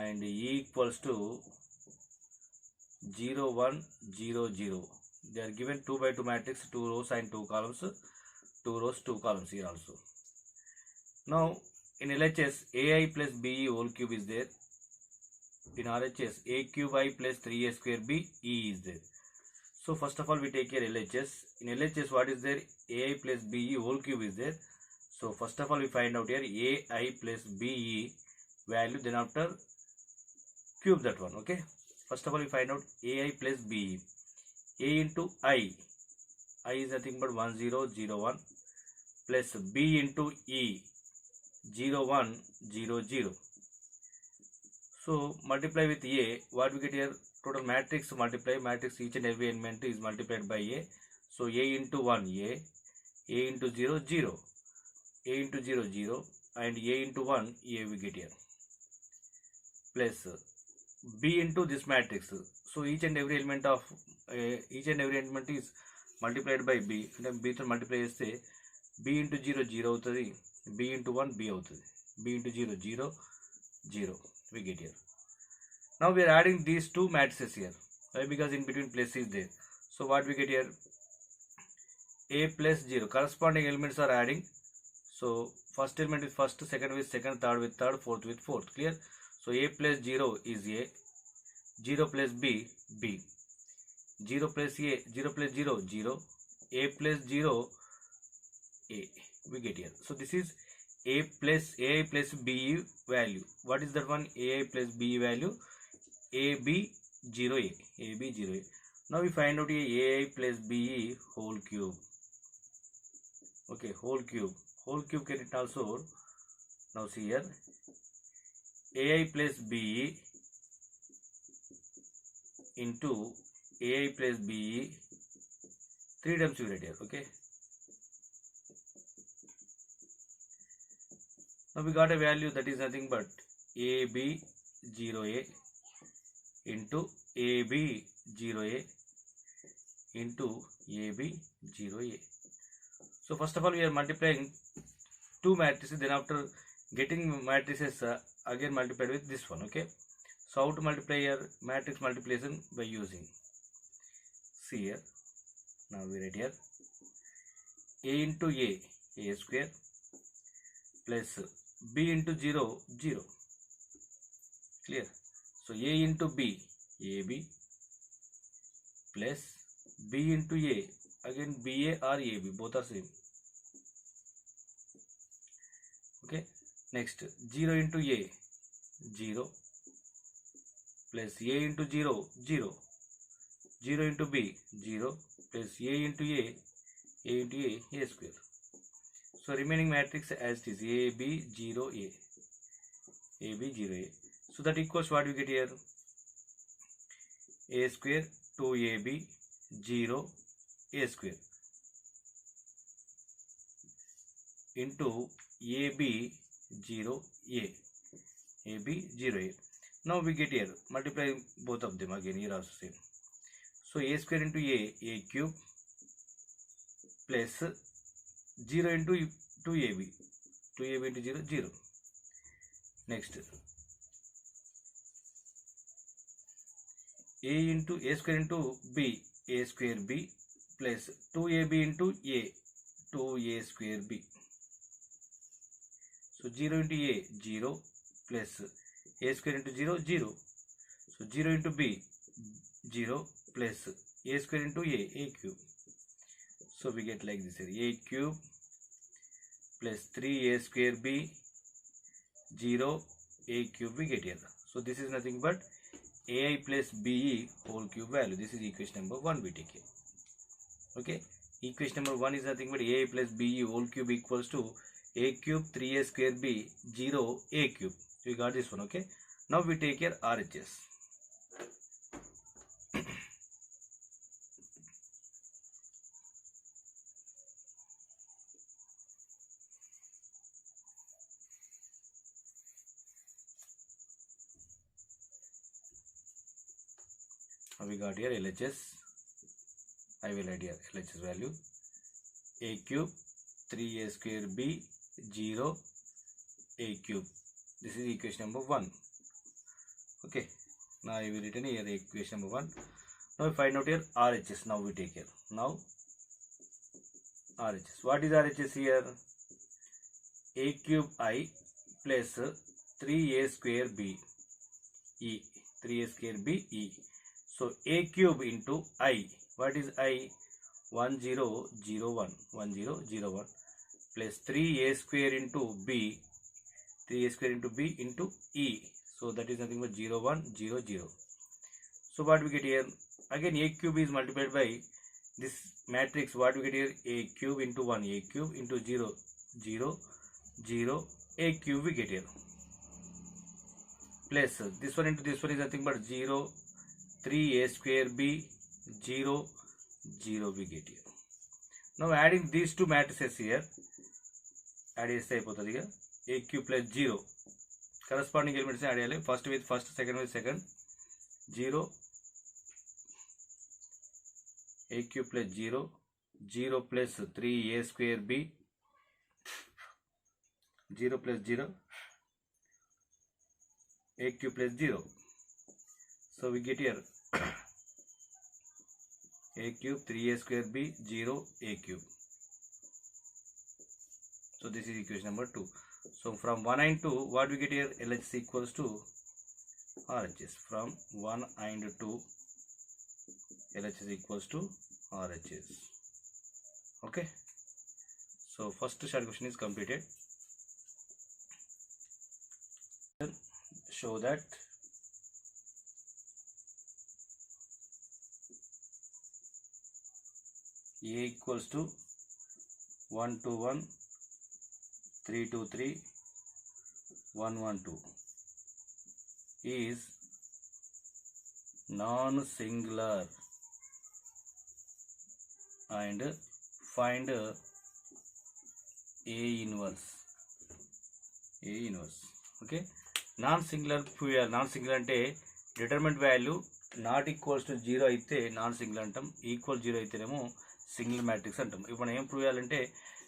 and E equals to 0100. They are given 2 by 2 matrix, 2 rows and 2 columns, 2 rows 2 columns here also. Now in LHS AI plus BE whole cube is there. In RHS A cube I plus 3A square B E is there. So first of all we take here LHS. In LHS what is there? AI plus BE whole cube is there. So first of all we find out here AI plus BE value, then after cube that one. Okay, first of all we find out AI plus BE. A into I is nothing but 1001 plus B into E 0 1 0 0. So multiply with A, what we get here? Total matrix multiply, matrix each and every element is multiplied by A. So A into 1 A into 0 0, A into 0 0, and A into 1 A we get here, plus B into this matrix. So each and every element of each and every element is multiplied by B, and then B to multiply చేస్తే B into 0 0 అవుతుంది, B into 1 B అవుతుంది, B into 0 0 0 we get here. Now we are adding these two matrices here. Why? Because in between place is there. So what we get here? A plus 0. Corresponding elements are adding. So first element with first, second with second, third with third, fourth with fourth. Clear? So A plus 0 is A. 0 plus B, B. 0 plus A, 0 plus 0, 0. A plus 0, A. We get here. So this is A plus B value. What is that one? A plus B value? AB 0A. AB 0A. Now we find out A plus BE whole cube. Okay, whole cube. Whole cube can it also. Now see here. AI plus BE into AI plus BE. 3 times you write here. Okay. Now we got a value that is nothing but AB 0A into AB 0A into AB 0A. So first of all we are multiplying two matrices, then after getting matrices again multiplied with this one. Okay. So how to multiply here? Matrix multiplication by using. See here. Now we write here A into A square, plus B into 0 0. Clear? So A into B, AB, plus B into A, again BA or AB, both are same. Okay. Next 0 into A, 0, plus A into 0 0, 0 into B, 0, plus A into A into A square. So remaining matrix as it is AB 0A, AB 0A. So that equals what we get here? A square 2AB 0 A square into AB 0A, AB 0A. Now we get here, multiply both of them again, here also same. So A square into A cube, plus 0 into 2AB, 2AB into 0, 0. Next, A into A square into B, A square B, plus 2AB into A, 2A square B. So 0 into A, 0, plus A square into 0, 0. So 0 into B, 0, plus A square into A cube. So we get like this here, A cube plus 3A square B, 0, A cube we get here. So this is nothing but AI plus BE whole cube value. This is equation number 1 we take here. Okay. Equation number 1 is nothing but AI plus BE whole cube equals to A cube 3A square B 0 A cube. We got this one. Okay. Now we take here RHS. We got here LHS. I will write here LHS value A cube 3A square B 0 A cube. This is equation number 1. Okay. Now I will written here equation number 1. Now we find out here RHS. Now we take here. Now RHS. What is RHS here? A cube I plus 3A square B E. 3A square B E. So A cube into I. What is I? 1001. 1001 plus 3A square into B. 3A square into B into E. So that is nothing but 0100. So what we get here? Again A cube is multiplied by this matrix, what we get here, a cube into 1, a cube into 0, 0, 0, a cube we get here, plus this one into this one is nothing but 0, 3a square b, 0, 0 we get here. Now adding these two matrices here, add చేస్తే అయిపోతుంది ఇక a cube plus 0 corresponding elements add చేయాలి, first with first, second with second, 0, a cube plus 0, 0 plus 3a square b, 0 plus 0, a cube plus 0. So we get here a cube 3a square b, 0, a cube. So this is equation number 2. So from 1 and 2, what we get here, LHS equals to RHS. From 1 and 2, LHS equals to RHS. Okay. So first short question is completed. Show that A equals to 1 to 1, 3 to 3, 1 1 2 is non-singular and find A inverse. A inverse. Okay. Non-singular pure, non-singular అంటే determinant value not equals to 0 అయితే non singular అంటాం, equal 0 అయితేనేమో singular matrix అంటాం. ఇప్పుడు మనం ఏం prove చేయాలంటే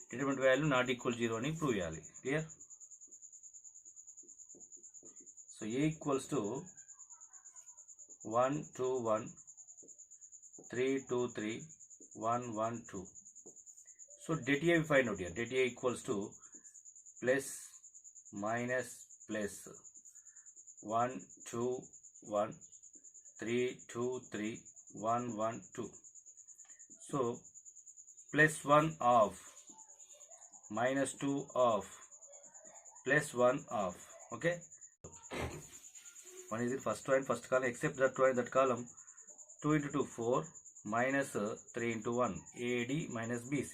determinant value not equal 0 అని ప్రూవ్ చేయాలి. Clear? So A equals to 1 2 1, 3 2 3, 1 1 2. So det A we find out here. Det A equals to plus minus plus 1 2 1, 3 2 3, 1 1 2. So plus 1 of, minus 2 of, plus 1 of. Okay. 1 is in first row and first column, except that row and that column. 2 into 2 4, minus 3 into 1, AD minus BC.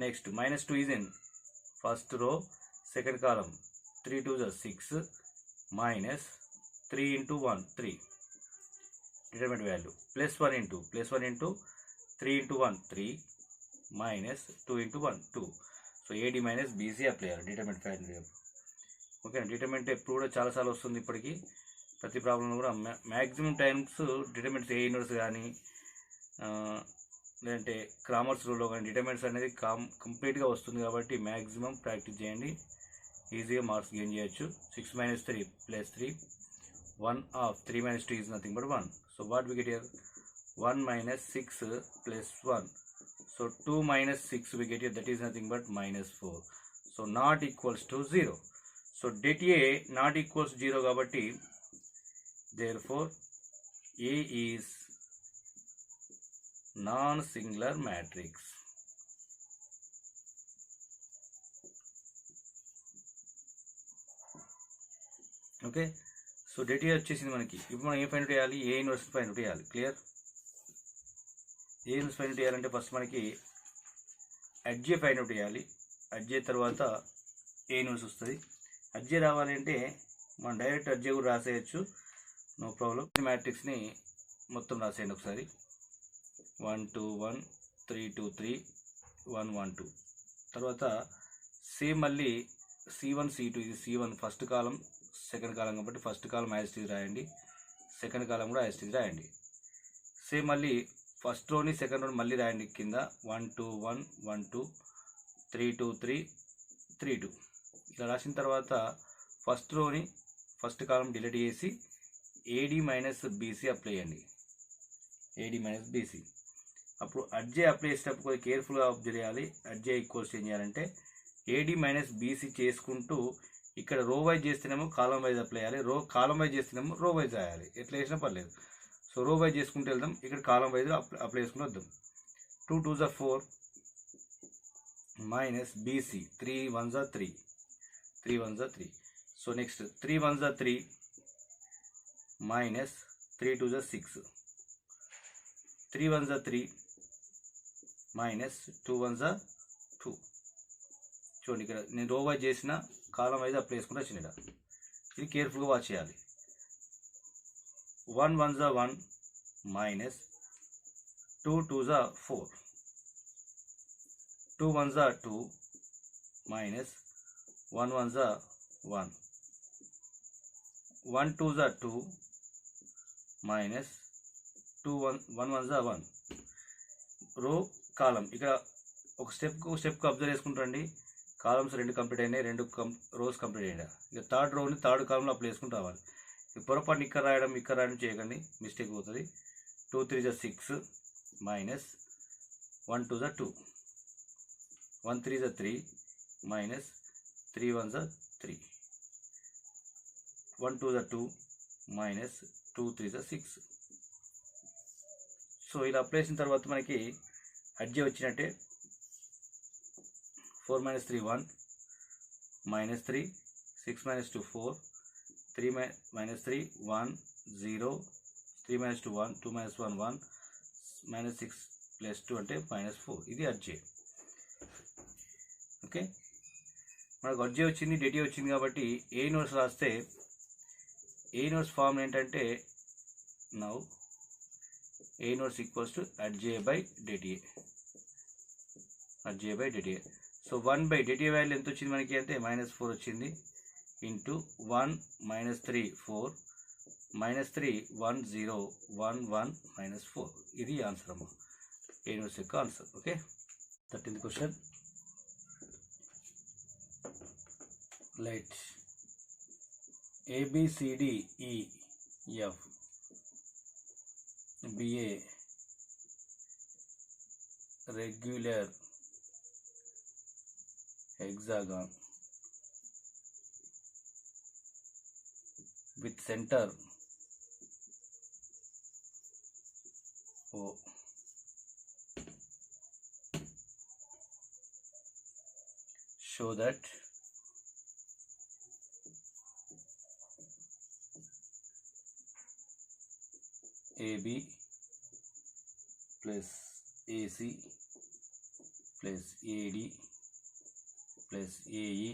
Next minus 2 is in first row, second column. 3 2 is 6, minus 3 into 1 3, determinant value, plus 1 into 3 into 1 3, minus 2 into 1 2. So AD minus BC apply determinant value. Okay, determinant ఎప్పుడు కూడా చాలాసార్లు వస్తుంది. ఇప్పటికీ ప్రతి ప్రాబ్లంలో కూడా maximum times determinants ఏ inverse కానీ లేదంటే క్రామర్స్ రూల్లో కానీ డిటర్మినెంట్స్ అనేది కంప్లీట్గా వస్తుంది. కాబట్టి మ్యాక్సిమం ప్రాక్టీస్ చేయండి, ఈజీగా మార్క్స్ గెయిన్ చేయొచ్చు. 6 minus 3 plus 3, 1 of 3 minus 2 is nothing but 1. So what we get here, 1 minus 6 plus 1. So 2 minus 6 we get here, that is nothing but minus 4. So not equals to 0. So det A not equals 0 కాబట్టి therefore A is non-singular matrix. Okay, so det A వచ్చేసింది మనకి. ఇప్పుడు మనం ఏ find out చేయాలి, ఏ inverse find out చేయాలి. Clear? ఏ inverse find out చేయాలంటే first మనకి అడ్జే find out చేయాలి. అడ్జే తర్వాత ఏ ఇన్వర్స్ వస్తుంది. అడ్జే రావాలంటే మనం డైరెక్ట్ అడ్జే కూడా రాసేయచ్చు, నో ప్రాబ్లం. మ్యాట్రిక్స్ని మొత్తం రాసేయండి ఒకసారి. 1 2 1, 3 2 3, 1 1 2. తర్వాత సేమ్ మళ్ళీ C1 C2, ఇది C1 ఫస్ట్ కాలం, సెకండ్ కాలం కాబట్టి first column as it is రాయండి, సెకండ్ కాలం కూడా యాజ్ ఇట్ ఈజ్ రాయండి. సేమ్ మళ్ళీ ఫస్ట్ రోని సెకండ్ రోని మళ్ళీ రాయండి కింద. 1 2 1, 1 2, 3 2 3, 3 2. ఇలా రాసిన తర్వాత ఫస్ట్ రోని ఫస్ట్ కాలం డిలీట్ చేసి AD మైనస్ BC అప్లై చేయండి. AD minus BC. అప్పుడు అడ్జే అప్లై చేసేటప్పుడు కొద్దిగా కేర్ఫుల్గా అబ్జర్వ్ చేయాలి. అడ్జే ఈక్వల్స్ ఏం చేయాలంటే AD మైనస్ BC చేసుకుంటూ ఇక్కడ రో వైజ్ చేస్తేనేమో కాలం వైజ్ అప్లై చేయాలి, కాలం వైజ్ చేస్తేనేమో రో వైజ్ రాయాలి. ఎట్లా చేసినా పర్లేదు. సో రో వైజ్ చేసుకుంటూ వెళ్దాం, ఇక్కడ కాలం వైజ్ అప్లై చేసుకుని వద్దాం. 2 2s are 4 minus BC, 3 1s are 3, 3 1s are 3. So next 3 1s are 3 minus 3 2s are 6, 3 1s are 3, minus 2 1s 2. చూడండి ఇక్కడ నేను రో వైజ్ చేసిన కాలం వైజ్ అప్లై చేసుకుంటే వచ్చింది ఇక్కడ. ఇది కేర్ఫుల్గా వాచ్ చేయాలి. 1 1s 1 minus 2 2s 4. 2 1s 2 minus 1 1s 1. 1 2s 2 minus 2 1 1s 1. రో కాలం ఇక్కడ ఒక స్టెప్కి అబ్జర్వ్ చేసుకుంటారండి. కాలమ్స్ 2 కంప్లీట్ అయినాయి, 2 రోస్ కంప్లీట్ అయినాయి. ఇక థర్డ్ రోని థర్డ్ కాలంలో అప్లై చేసుకుని రావాలి. పొరపాటు ఇక్కడ రాయడం చేయకండి, మిస్టేక్ అవుతుంది. 2 3s 6 minus 1 2s 2. 1 3s 3 minus 3 1s 3. 1 2s 2 minus 2 3s 6. So ఇలా అప్లై చేసిన తర్వాత మనకి అడ్జే వచ్చినట్టే. 4 minus 3 1 minus 3 6 minus 2 4 3 minus 3 1 0 3 minus 2 1 2 minus 1 1 minus 6 plus 2 అంటే minus 4. ఇది అడ్జే. ఓకే, మనకు అడ్జే వచ్చింది, డెటీ వచ్చింది కాబట్టి ఏ నోట్స్ రాస్తే ఏ నోట్స్ ఫార్మ్ ఏంటంటే now a notes equals to అడ్జే బై డెటీ. అడ్జే బై డెటీ. సో 1 బై డెటీ వాల్యూ ఎంత వచ్చింది మనకి అంటే -4 వచ్చింది. Into 1 minus 3 4 minus 3 1 0 1 1 -4. ఇది ఆన్సర్ అమ్మా, ఏ నోట్స్ యొక్క answer. Okay, 13th question. Light ABCDEF be a regular hexagon with center O. Show that AB plus AC plus AD plus AE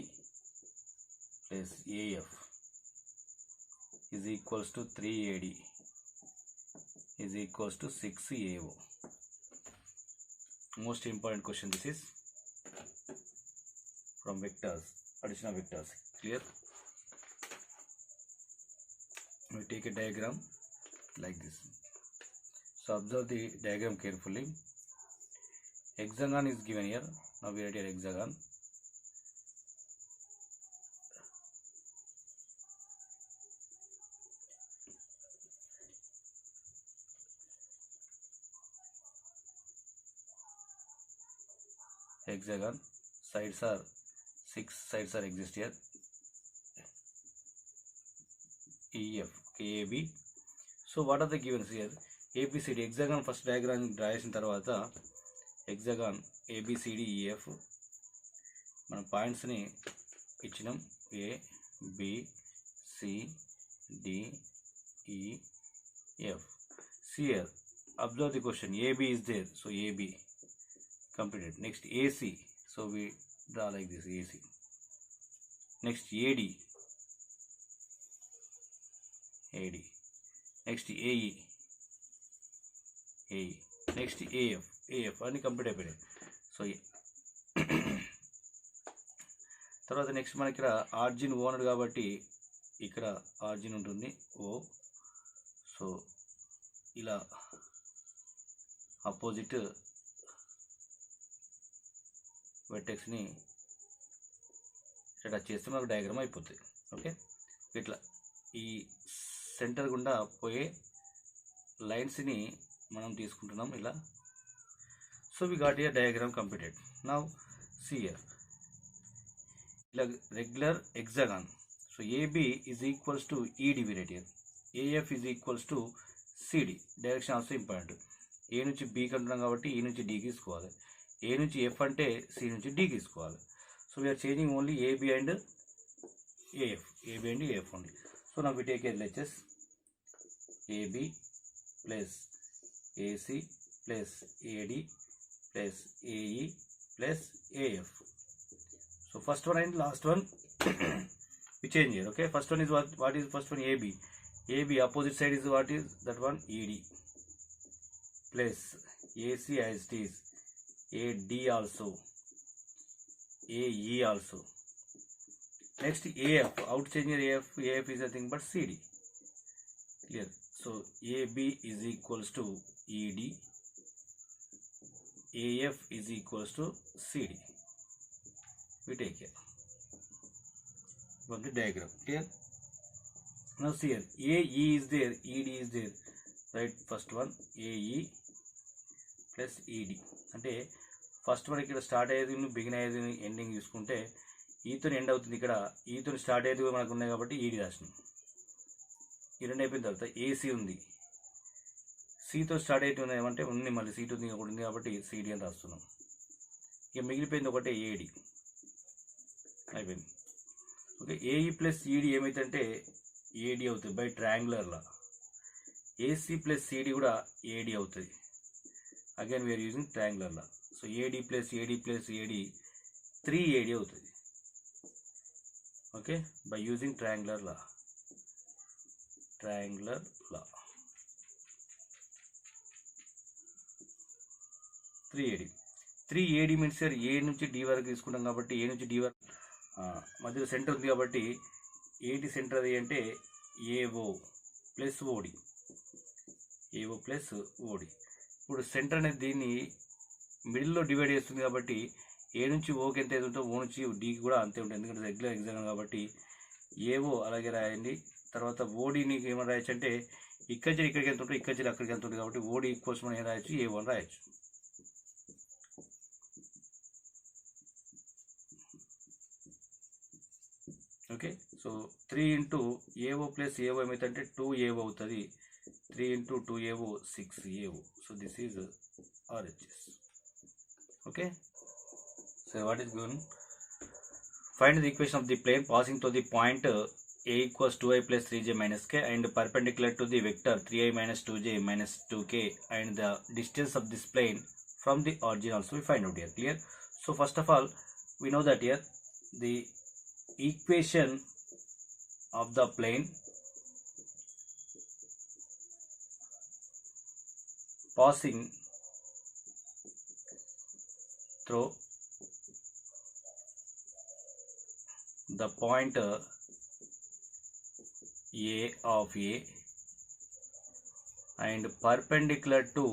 plus AF is equals to 3AD is equals to 6AO. Most important question this is from vectors, addition of vectors. Clear? We take a diagram like this. So observe the diagram carefully. Hexagon is given here. Now we write a hexagon. Hexagon sides are 6 sides are exist here. EF, AB. So what are the givens here? ABCD hexagon first diagram draw చేసిన తర్వాత hexagon ABCDEF మన points ని ఇచ్చినాం. A B C D E F. See here, observe the question. AB is there, so AB completed. Next AC, so we draw like this AC. Next AD, AD. Next AE, AE. Next AF, AF అన్ని complete అయిపోయాయి. So తర్వాత next మనకి ఇక్కడ ఆర్జిన్ owner కాబట్టి ఇక్కడ ఆర్జిన్ ఉంటుంది O. So ఇలా opposite వెర్టెక్స్ని touch చేస్తే మనకు డయాగ్రామ్ అయిపోతుంది. ఓకే, ఇట్లా ఈ సెంటర్ గుండా పోయే లైన్స్ని మనం తీసుకుంటున్నాం ఇలా. So we got here diagram completed. Now see here ఇలా regular hexagon. So AB is equals to E divided here. AF is equals to CD. Direction also important. A నుంచి బీకి అంటున్నాం కాబట్టి ఈ నుంచి డీకి తీసుకోవాలి. ఏ నుంచి ఎఫ్ అంటే సి నుంచి డీకి తీసుకోవాలి. So we are changing only AB and AF, AB and AF only. So now we take LHS. AB plus AC plus AD plus AE plus AF. So first one and last one we change here. Okay, first one is what is first one? AB. AB opposite side is what is that one? ED plus AC as it is, AD also, AE also. Next AF, out change here AF is nothing but CD. Clear? So AB is equals to ED, AF is equals to CD. We take here from the diagram. Clear? Now see here, AE is there, ED is there. Right, first one AE plus ED. అంటే first one ఇక్కడ start అయ్యేది begin అయ్యేది ending చూసుకుంటే ఈతో end అవుతుంది. ఇక్కడ ఈతో start అయ్యేది మనకు ఉన్నాయి కాబట్టి ఈడి రాసినాం. ఈ రెండు అయిపోయిన తర్వాత ఏసీ ఉంది, సితో స్టార్ట్ అయితే ఉన్నాయి ఏమంటే ఉంది, మళ్ళీ సీట్ ఉంది ఒకటి ఉంది కాబట్టి సిడి అని రాస్తున్నాం. ఇక మిగిలిపోయింది ఒకటే ఏడి అయిపోయింది. ఓకే, ఏఈ ప్లస్ ఈడి ఏమైతుందంటే ఏడి అవుతుంది by triangular law. AC plus CD కూడా ఏడి అవుతుంది. Again we're using triangular law. So AD plus AD plus AD 3AD అవుతుంది. Okay, by using triangular law. 3AD means sir A నుంచి D వరకు తీసుకుంటాం కాబట్టి ఏ నుంచి డి వరకు మధ్యలో సెంటర్ ఉంది కాబట్టి ఏంటి సెంటర్ అది అంటే ఏఓ ప్లస్ ఓడి. ఏఓ ప్లస్ ఓడి. ఇప్పుడు సెంటర్ అనేది దీన్ని మిడిల్లో డివైడ్ చేస్తుంది కాబట్టి ఏ నుంచి ఓకి ఎంత ఉంటుందో ఓ నుంచి డీకి కూడా అంతే ఉంటుంది. ఎందుకంటే రెగ్యులర్ ఎగ్జామ్ కాబట్టి ఏఓ అలాగే రాయండి. తర్వాత ఓడీని ఏమైనా రాయొచ్చు అంటే ఇక్కడి నుంచి ఇక్కడికి ఎంత ఉంటుంది, ఇక్కడి నుంచి అక్కడికి ఎంత ఉంటుంది కాబట్టి ఓడి ఈక్వల్స్ మనం ఏం రాయొచ్చు, ఏఓ అని రాయొచ్చు. Okay, so 3 into AO plus AO ఏమైతుందంటే 2AO అవుతుంది. 3 into 2AO 6AO. So this is RHS. Okay, so what is given? Find the equation of the plane passing to the point A equals 2i plus 3j minus k and perpendicular to the vector 3i minus 2j minus 2k and the distance of this plane from the origin also we find out here. Clear? So first of all we know that here the equation of the plane passing through the point A of A and perpendicular to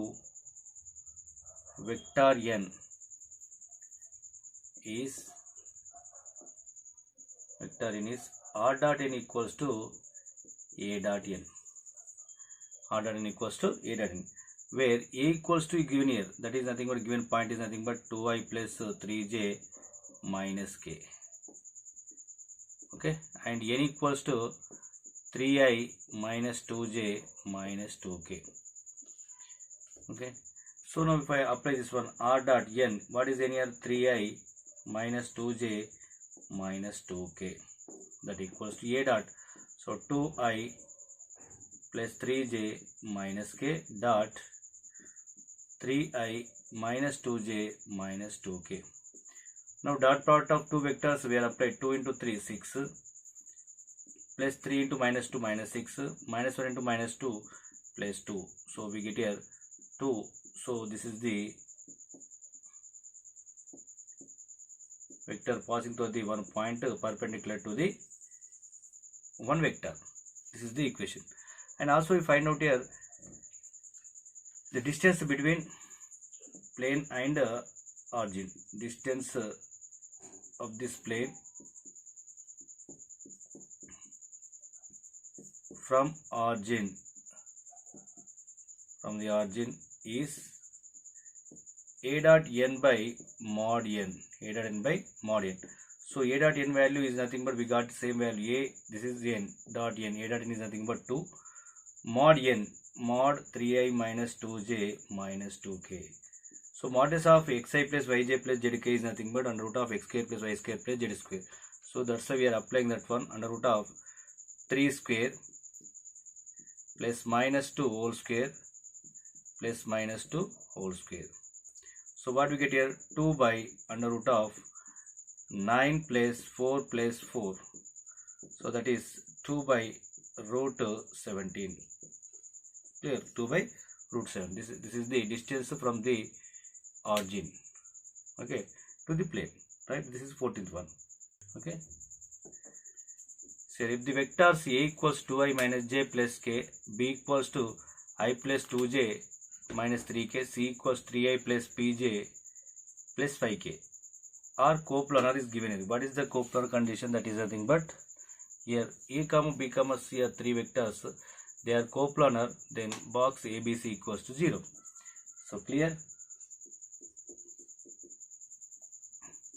vector n is r dot n equals to a dot n. R dot n equals to a dot n, where a equals to given here, that is nothing but given point is nothing but 2i plus 3j minus k. Okay, and n equals to 3i minus 2j minus 2k. Okay, so now if I apply this one, r dot n, what is n here? 3i minus 2j minus 2k, that equals to a dot. So 2i plus 3j minus k dot 3i minus 2j minus 2k. Now dot product of two vectors we are applied. 2 into 3 6 plus 3 into minus 2 minus 6 minus 1 into minus 2 plus 2. So we get here 2. So this is the vector passing to the one point perpendicular to the one vector. This is the equation. And also we find out here the distance between plane and origin. Distance of this plane from the origin is a dot n by mod n. A dot n by mod n. So a dot n value is nothing but we got the same value. A, this is n dot n. A dot n is nothing but 2 mod n, mod 3i minus 2j minus 2k. So modulus of xi plus yj plus zk is nothing but under root of x square plus y square plus z square. So that's why we are applying that one, under root of 3 square plus minus 2 whole square plus minus 2 whole square. So what we get here? 2 by under root of 9 plus 4 plus 4. So that is 2 by root 17. Clear? 2 by root 7. This is the distance from the origin, okay, to the plane, right? This is 14th one, okay. So if the vectors A equals 2i minus j plus k, B equals to I plus 2j minus 3k, C equals 3i plus pj plus 5k are coplanar is given here. What is the coplanar condition? That is nothing but here A comma B comma C are three vectors. They are coplanar, then box ABC equals to 0. So clear?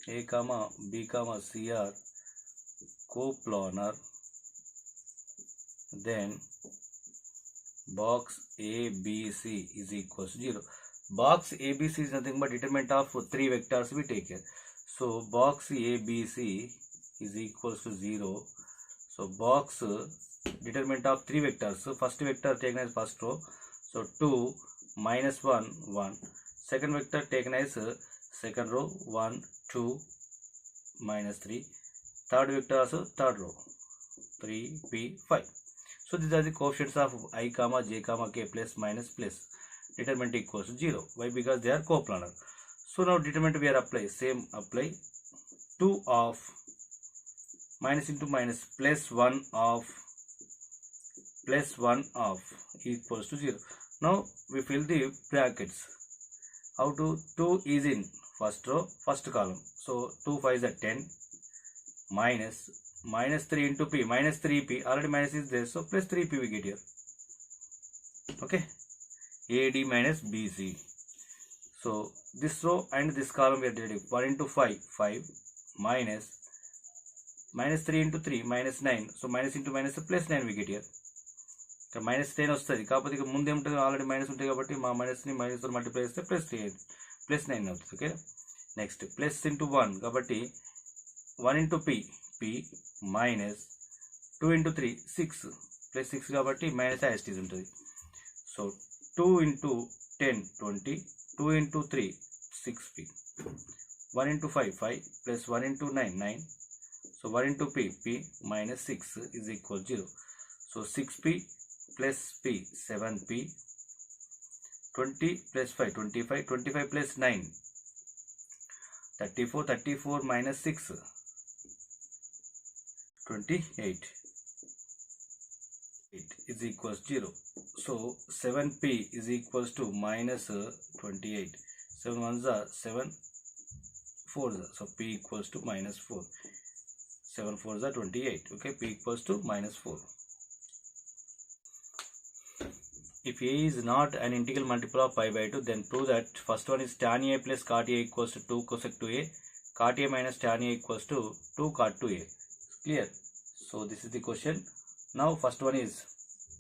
A comma B comma C are coplanar, then box ABC is equals to 0. Box ABC is nothing but determinant of three vectors we take here. So box ABC is equals to 0. So box determinant of three vectors. So first vector taken as first row. So 2 minus 1 1. Second vector taken as second row 1 2 minus 3. Third vector also third row 3 p 5. So these are the coefficients of I comma j comma k plus minus plus. Determinant equals to 0. Why? Because they are coplanar. So now determinant we are apply. Same apply. 2 of minus into minus plus 1 of equals to 0. Now we fill the brackets. How to? 2 is in first row, first column. So 2 5 is 10 minus 3 into p, minus 3p, already minus is there, so plus 3p we get here. Okay, AD minus BC. So this row and this column we are dividing. 1 into 5 minus 3 into 3 minus 9. So minus into minus plus 9 we get here. minus 10 వస్తుంది కాకపోతే ఇక ముందు ఏముంటుంది already minus ఉంటుంది కాబట్టి మా మైనస్ని minus multiply చేస్తే plus 3 plus 9 అవుతుంది. ఓకే, నెక్స్ట్ ప్లస్ ఇంటూ 1 కాబట్టి 1 into p minus 2 into 3 6 plus 6 కాబట్టి మైనస్ యాస్టీస్ ఉంటుంది. So 2 into 10 20, 2 into 3 6p, 1 into 5 plus 1 into 9 so 1 into p minus 6 is equal 0. So 6p plus p 7p, 20 plus 5 25 plus 9 34 minus 6 28 is equals 0. So 7p is equals to minus 28. 7 ones are 7 4s are, so p equals to minus 4. 7 4s are 28. Okay, p equals to minus 4. If a is not an integral multiple of pi by 2, then prove that first one is tan a plus cot a equals to 2 cosec 2a, cot a minus tan a equals to 2 cot 2a. Clear? So this is the question. Now first one is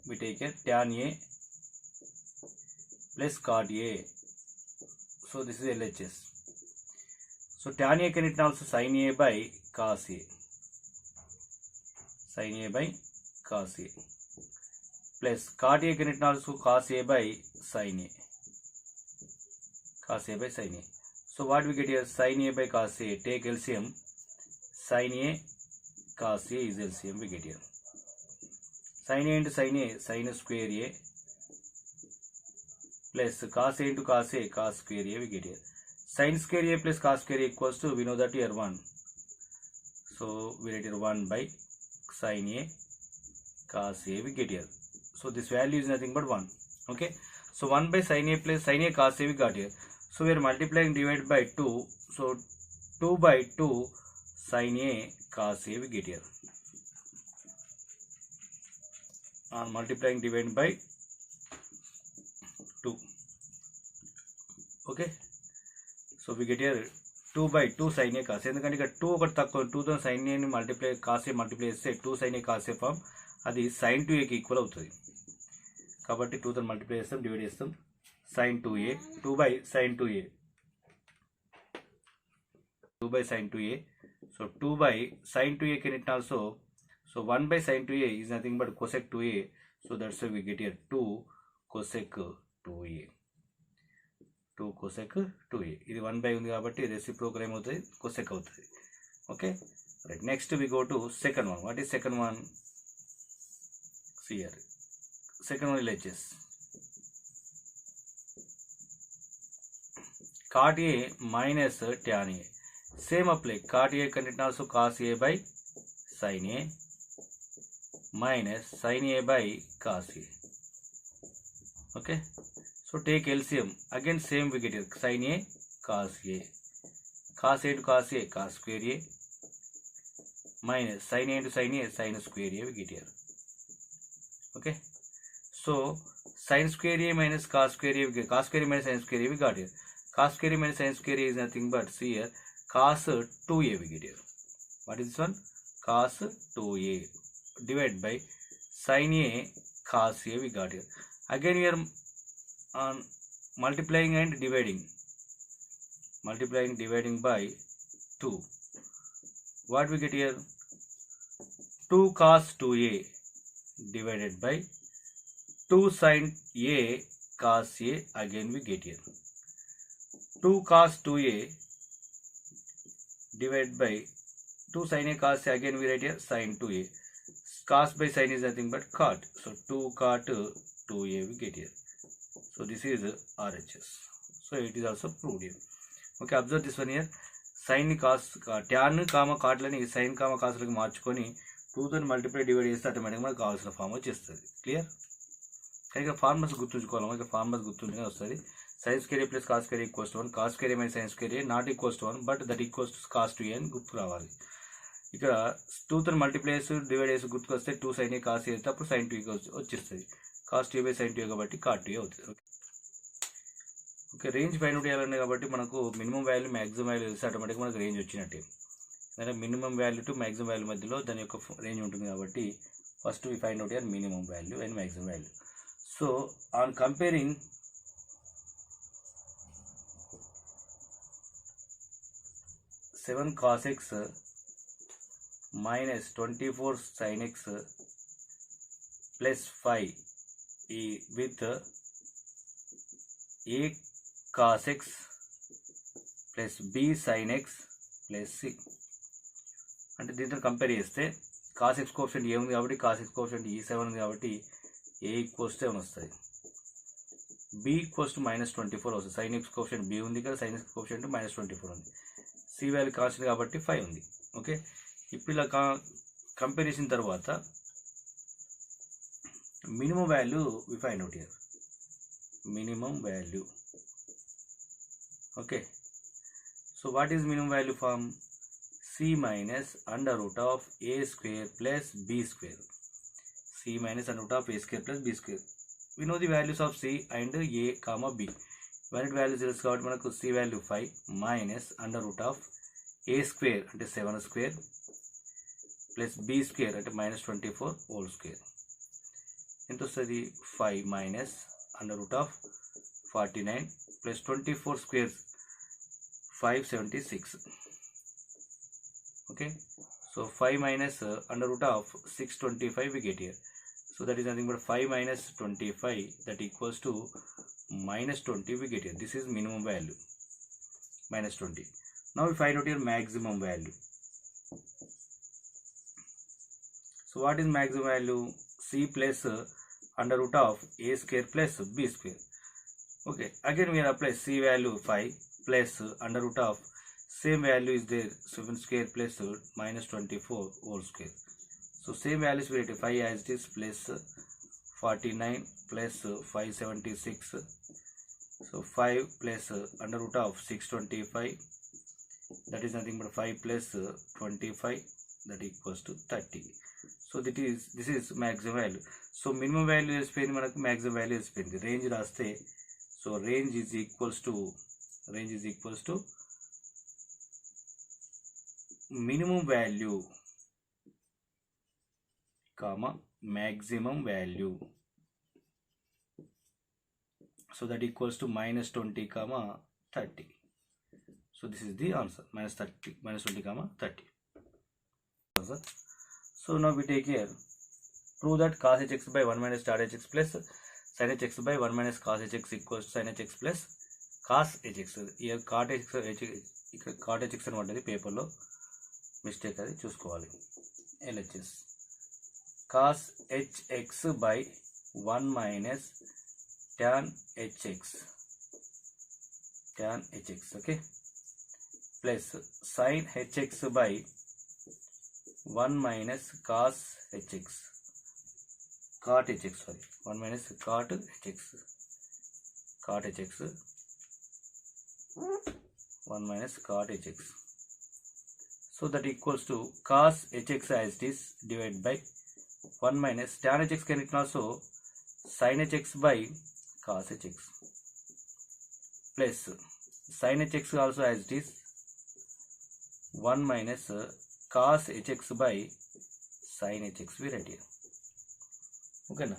we take a tan a plus cot a. So this is LHS. So tan a can written also sin a by cos a. Sin a by cos a. Plus cot a can written also cos a by sin a. Cos a by sin a. So what we get here? Sin a by cos a. Take LCM. Sin a cos a is LCM we get here. Sin a into sin a, sin square a, plus cos a into cos a, cos square a we get here. Sin square a plus cos square a equals to, we know that here 1. So we write here 1 by sin a cos a we get here. So this value is nothing but 1. Okay, so 1 by sin a plus sin a cos a we got here. So we are multiplying divided by 2. So 2 by 2 sin a cos a we get here. And multiplying divided by 2. Okay, so we get here 2 by 2 sin a cos a. ఎందుకంటే ఇక్కడ 2 ఒకటి తక్కువ, 2 తో sin a ని multiply cos a multiply చేస్తే 2 sin a cos a form అది sin 2a కి equal అవుతుంది. కాబట్టి 2 తో మల్టిప్లై చేస్తాం, డివైడ్ చేస్తాం. sin 2a, 2 by sin 2a, 2 by sin 2a. So 2 by sin 2a can it also, so 1 by sin 2a is nothing but cosec 2a. So that's why we get here 2 cosec 2a. 2 cosec 2a. ఇది 1 by ఉంది కాబట్టి reciprocal ఏమవుతుంది, cosec అవుతుంది. Okay right. Next we go to second one. What is second one? here second one LHS cot A minus tan A. Same apply. Cot A can written also cos A by sin A minus sin A by cos A. Okay. So take LCM. Again same we get here. Sin A cos A. Cos A to cos A cos square A minus sin A into sin A sin square A we get here. Okay. So sin square A minus cos square A we get. Cos square A minus sin square A we got here. Cos square A minus sin square A is nothing but, see here, cos 2A we get here. What is this one? Cos 2A divided by sin A cos A we got here. Again we are on multiplying and dividing. Multiplying, dividing by 2. What we get here? 2 cos 2A divided by 2 sin A cos A, again we get here. 2 cos 2A divided by 2 sin A cos A, again we write here sin 2A. Cos by sin is nothing but cot. So 2 cot 2A we get here. So this is RHS. So it is also proved here. Okay, observe this one here. Sin cos tan comma cot లని sin comma cos లకి మార్చుకొని 2 తో multiply divide చేస్తే ఆటోమేటిక్గా మనకు కావాల్సిన form వచ్చేస్తుంది. Clear? కనుక ఫార్మర్స్ గుర్తుంచుకోవాలి. మనకి ఫార్మర్స్ గుర్తుంచుకునే వస్తుంది. sin square A plus cos square A equals to 1, cos square A minus sin square A not equals to 1, but that equals to cos 2A అని గుర్తు రావాలి. ఇక్కడ 2 తో మల్టిప్లై చేసి డివైడ్ చేసి గుర్తుకొస్తే 2 sin A cos A అయితే అప్పుడు sin 2A వచ్చేస్తుంది. cos 2A by sin 2A కాబట్టి cot 2A అవుతుంది. ఓకే, రేంజ్ ఫైండ్ అవుట్ చేయాలనే కాబట్టి మనకు మినిమం వాల్యూ మ్యాక్సిమం వాల్యూ తెలిసి ఆటోమేటిక్గా మనకు రేంజ్ వచ్చినట్టే. అంటే minimum value to maximum value మధ్యలో దాని యొక్క రేంజ్ ఉంటుంది కాబట్టి first we find out here minimum value and maximum value. So on comparing 7 cos x minus 24 sin x plus 5 with a cos x plus b sin x plus c. అంటే దీంతో compare చేస్తే cos x coefficient ఏ ఉంది కాబట్టి cos x coefficient ఈ 7 ఉంది కాబట్టి a equals 7 వస్తుంది. b equals to -24 వస్తుంది. sin x కోఎఫిషియంట్ b ఉంది కదా, sin x కోఎఫిషియంట్ -24 ఉంది. c వాల్యూ కాన్స్టెంట్ కాబట్టి 5 ఉంది. ఓకే, ఇప్పుడు ఇలా కంపేర్ చేసిన తర్వాత minimum value we find out here. Minimum value. Okay, so what is minimum value form? c minus under root of a square plus b square. c minus under root of a square plus b square. We know the values of c and a comma b. Valid values తెలుసు కాబట్టి మనకు c value 5 minus under root of a square అంటే 7 square plus b square అంటే -24 whole square. ఎంత వస్తుంది? 5 minus under root of 49 plus 24 squares 576. Okay, so 5 minus under root of 625 we get here. So that is nothing but 5 minus 25, that equals to -20 we get here. This is minimum value, -20. Now we find out here maximum value. So what is maximum value? c plus under root of a square plus b square. Okay, again we apply c value 5 plus under root of same value is there 7 square plus -24 whole square. So same values we write 5 as it is plus 49 plus 576. So 5 plus under root of 625, that is nothing but 5 plus 25, that equals to 30. So this is maximum value. So minimum value is paid, manaku maximum value is paid. Range raste, so range is equals to minimum value comma maximum value. So that equals to -20 comma 30. So this is the answer, -20 comma 30 answer. So now we take here, prove that cos hx by 1 minus tan hx plus sin hx by 1 minus cos hx equals to sin hx plus cos h x, ఇయర్ cot h x, ఇక్కడ cot h x అని పడ్డది పేపర్లో, mistake అది చూసుకోవాలి. L H S cos h x by 1 minus tan h x, okay, plus sin h x by 1 minus cos h x, cot hx, sorry, 1 minus cot hx, 1 minus cot hx. So that equals to cos hx as it is divided by 1 minus tan hx can written also sin hx by cos hx, plus sin hx also as it is 1 minus cos hx by sin hx we write here. ఓకేనా,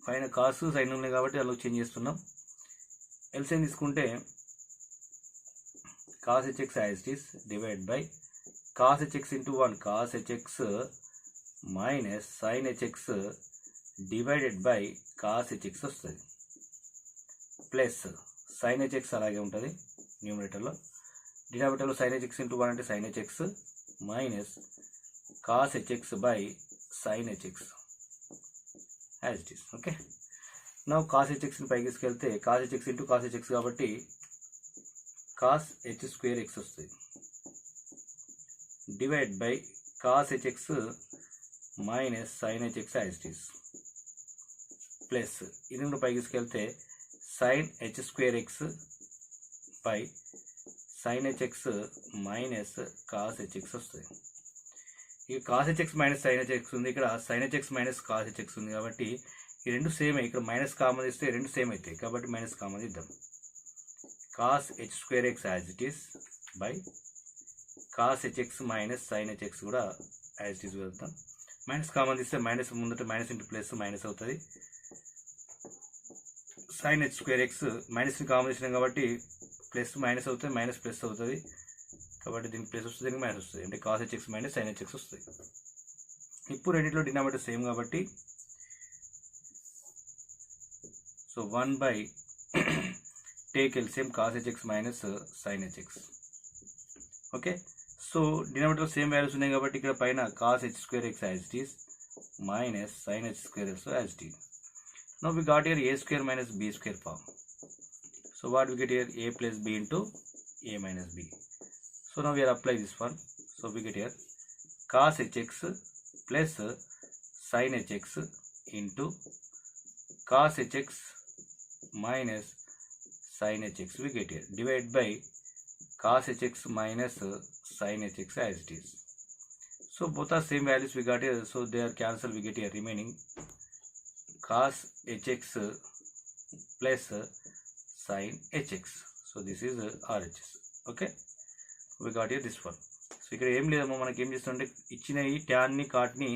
పైన cos sign ఉన్నాయి కాబట్టి అలా change చేస్తున్నాం. LCM తీసుకుంటే cos HX as it is divide by cos HX into 1 cos h x minus sine HX divided by cos HX వస్తుంది, plus sign HX అలాగే ఉంటుంది న్యూమరేటర్లో, డినామినేటర్లో సైన్ హెచ్ఎక్స్ ఇంటూ 1 అంటే sign HX minus cos h x by sine HX as it is. Okay, now cos hx ని పైకి తీసుకెళ్తే cos hx into cos hx కాబట్టి cos h square x వస్తుంది, divide by cos hx minus sin hx as it is, plus ఇది కూడా పైకి తీసుకెళ్తే sin h square x by sin hx minus cos hx వస్తుంది. ఈ cos h x minus sine HX ఉంది, ఇక్కడ sign HX minus cos HX ఉంది కాబట్టి ఈ రెండు సేమ్, ఇక్కడ మైనస్ కామన్ ఇస్తే రెండు సేమ్ అవుతాయి కాబట్టి మైనస్ కామన్ ఇద్దాం. Cos h square x as it is by cos h x minus sine h x కూడా యాజ్ ఇట్ ఈస్ వెళ్తాం. మైనస్ కామన్ ఇస్తే మైనస్ ముందట మైనస్ ఇంటూ ప్లస్ మైనస్ అవుతుంది. సైన్ హెచ్ స్క్వేర్ ఎక్స్ మైనస్ని కామన్ ఇచ్చినాం కాబట్టి ప్లస్ మైనస్ అవుతుంది, మైనస్ ప్లస్ అవుతుంది కాబట్టి దీనికి ప్లస్ వస్తుంది, దీనికి మైనస్ వస్తుంది, అంటే cos h x minus sine h x వస్తుంది. ఇప్పుడు రెండింటిలో డినామినేటర్ సేమ్ కాబట్టి so 1 by take L C M cos h x minus sine h x. Okay, so denominator same values ఉన్నాయి కాబట్టి ఇక్కడ పైన cos h square x as it is minus sine h square x as it is. Now we got here a square minus b square form. So what we get here, a plus b into a minus b. So now we are apply this one. So we get here cos hx plus sin hx into cos hx minus sin hx we get here divided by cos hx minus sin hx as it is. So both are same values we got here, so they are cancelled, we get here remaining cos hx plus sin hx. So this is RHS. Okay, we got here this one. So ఇక్కడ ఏం లేదమ్మా, మనకి ఏం చేస్తుంటే ఇచ్చిన ఈ ట్యాన్ని కాట్ని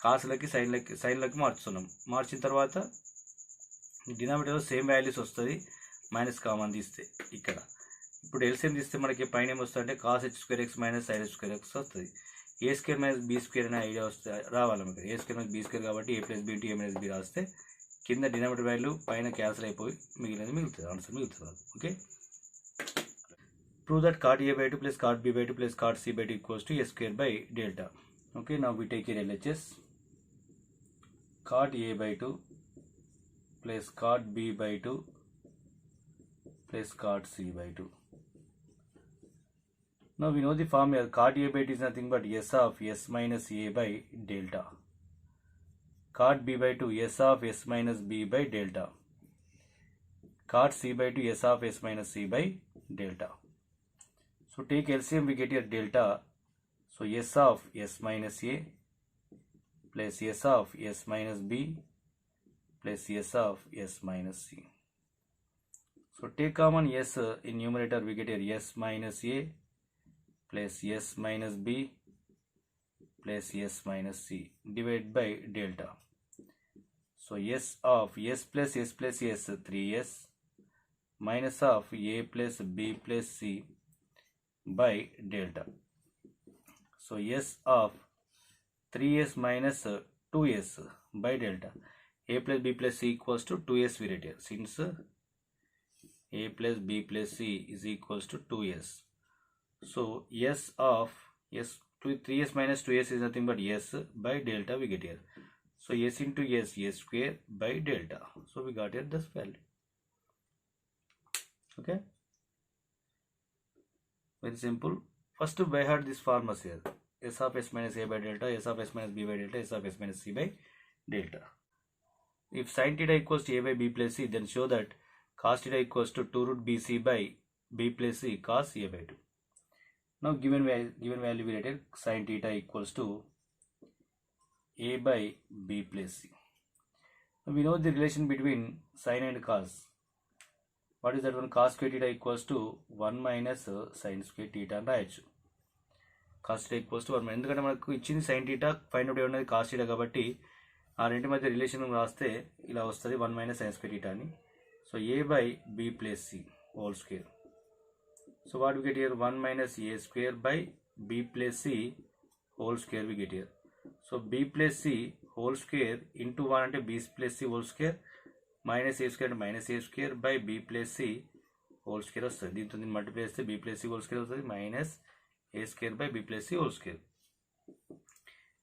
కాసులకి సైన్లకి మార్చుతున్నాం. మార్చిన తర్వాత డినామినేటర్లో సేమ్ వాల్యూస్ వస్తుంది, మైనస్ కామన్ తీస్తే ఇక్కడ. ఇప్పుడు ఎల్సిఎం తీస్తే మనకి పైన ఏమొస్తుంది అంటే cos h square x minus sine h square x వస్తుంది. A square minus b square అనే ఐడియా వస్తుంది రావాలి మీకు. A square minus b square కాబట్టి ఏ plus b into a minus b రాస్తే కింద డినామినేటర్ వాల్యూ పైన క్యాన్సిల్ అయిపోయి మిగులుతుంది, ఆన్సర్ మిగులుతుంది. Okay, prove that cot a by 2 plus cot b by 2 plus cot c by 2 equals to a square by delta. Okay, now we take here LHS. Cot a by 2 plus cot b by 2 plus cot c by 2. Now we know the formula. Cot a by 2 is nothing but s of s minus a by delta. Cot b by 2 s of s minus b by delta. Cot c by 2 s of s minus c by delta. So take LCM, we get here delta. So s of s minus a plus s of s minus b plus s of s minus c. So take common s in numerator, we get here s minus a plus s minus b plus s minus c divided by delta. So s of s plus s 3s minus of a plus b plus c by delta. So s of 3s minus 2s by delta. A plus b plus c equals to 2s we write here. Since a plus b plus c is equals to 2s. So s of s 3s minus 2s is nothing but s by delta we get here. So s into s square by delta. So we got here this value. Okay, very simple. First by heart this formulas here, s of s minus a by delta, s of s minus b by delta, s of s minus c by delta. If sin theta equals to a by b plus c, then show that cos theta equals to 2 root bc by b plus c cos a by 2. Now given value we write sin theta equals to a by b plus c. Now we know the relation between sin and cos. What is that one? Cos square theta equals to 1 minus sin square theta అని రాయొచ్చు. Cos theta equals to 1 ఎందుకంటే మనకు ఇచ్చింది sin theta, find out ఉన్నది cos theta కాబట్టి ఆ రెండు మధ్య రిలేషన్ రాస్తే ఇలా వస్తుంది 1 minus sin square theta అని. So a by b plus c whole square. So what we get here? 1 minus a square by b plus c whole square we get here. So b plus c whole square into 1 అంటే b plus c whole square minus a square అంటే minus a square by b plus c whole square వస్తుంది. దీంతో దీన్ని multiply చేస్తే b plus c whole square వస్తుంది minus a square by b plus c whole square.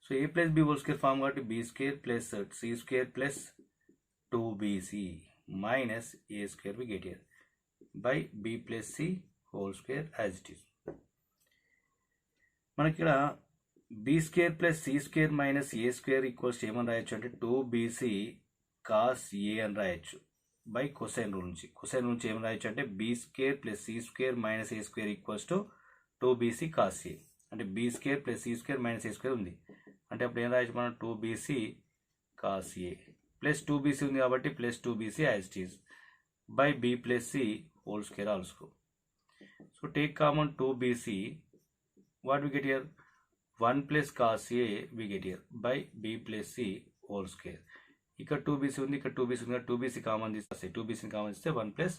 So a plus b whole square form కాబట్టి b square plus c square plus 2bc minus a square we get here by b plus c whole square as it is. మనకి ఇక్కడ b square plus c square minus a square equals ఏమని రాయొచ్చు అంటే 2bc cos a అని రాయొచ్చు by cosine rule నుంచి. Cosine నుంచి ఏమని రాయొచ్చు అంటే b square plus c square minus a square equals to 2bc cos a. అంటే b square plus c square minus a square ఉంది అంటే అప్పుడు ఏం రాయొచ్చు మనం 2bc cos a plus 2bc ఉంది కాబట్టి plus 2bc as it is by b plus c whole square also. So take common 2bc, what we get here? 1 plus cos a we get here by b plus c whole square. ఇక్కడ 2bc ఉంది, ఇక్కడ 2bc ఉంది, 2bc common తీస్తే 2bc common తీస్తే 1 plus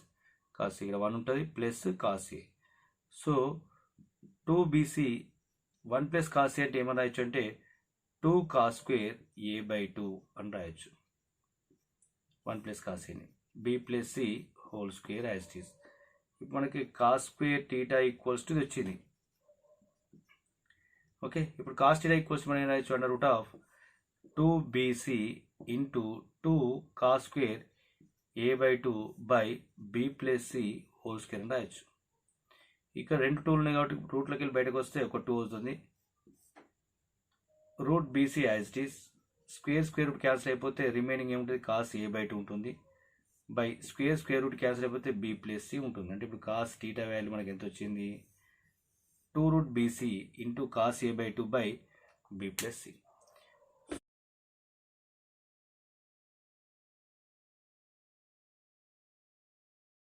cos a, ఇక్కడ 1 ఉంటుంది plus cos a. So 2bc 1 plus cos a అంటే ఏమని రాయొచ్చు అంటే 2 cos square a by 2 అని రాయొచ్చు. 1 plus cos a ని b plus c whole square as it is. ఇప్పుడు మనకి cos square theta equals to ఇది వచ్చింది. ఓకే, ఇప్పుడు cos theta equals to మనం ఏం రాయొచ్చు under root of 2bc into 2 cos square a by 2 by b plus c whole square అని రాయొచ్చు. ఇక్కడ రెండు 2లు ఉన్నాయి కాబట్టి రూట్లోకి వెళ్ళి బయటకు వస్తే ఒక 2 అవుతుంది. Root bc as it is, square root cancel అయిపోతే రిమైనింగ్ ఏముంటుంది? cos a by 2 ఉంటుంది బై స్క్వేర్ రూట్ క్యాన్సిల్ అయిపోతే b plus c ఉంటుంది. అంటే ఇప్పుడు cos theta వాల్యూ మనకి ఎంత వచ్చింది? 2 root bc into cos a by 2 by b plus c.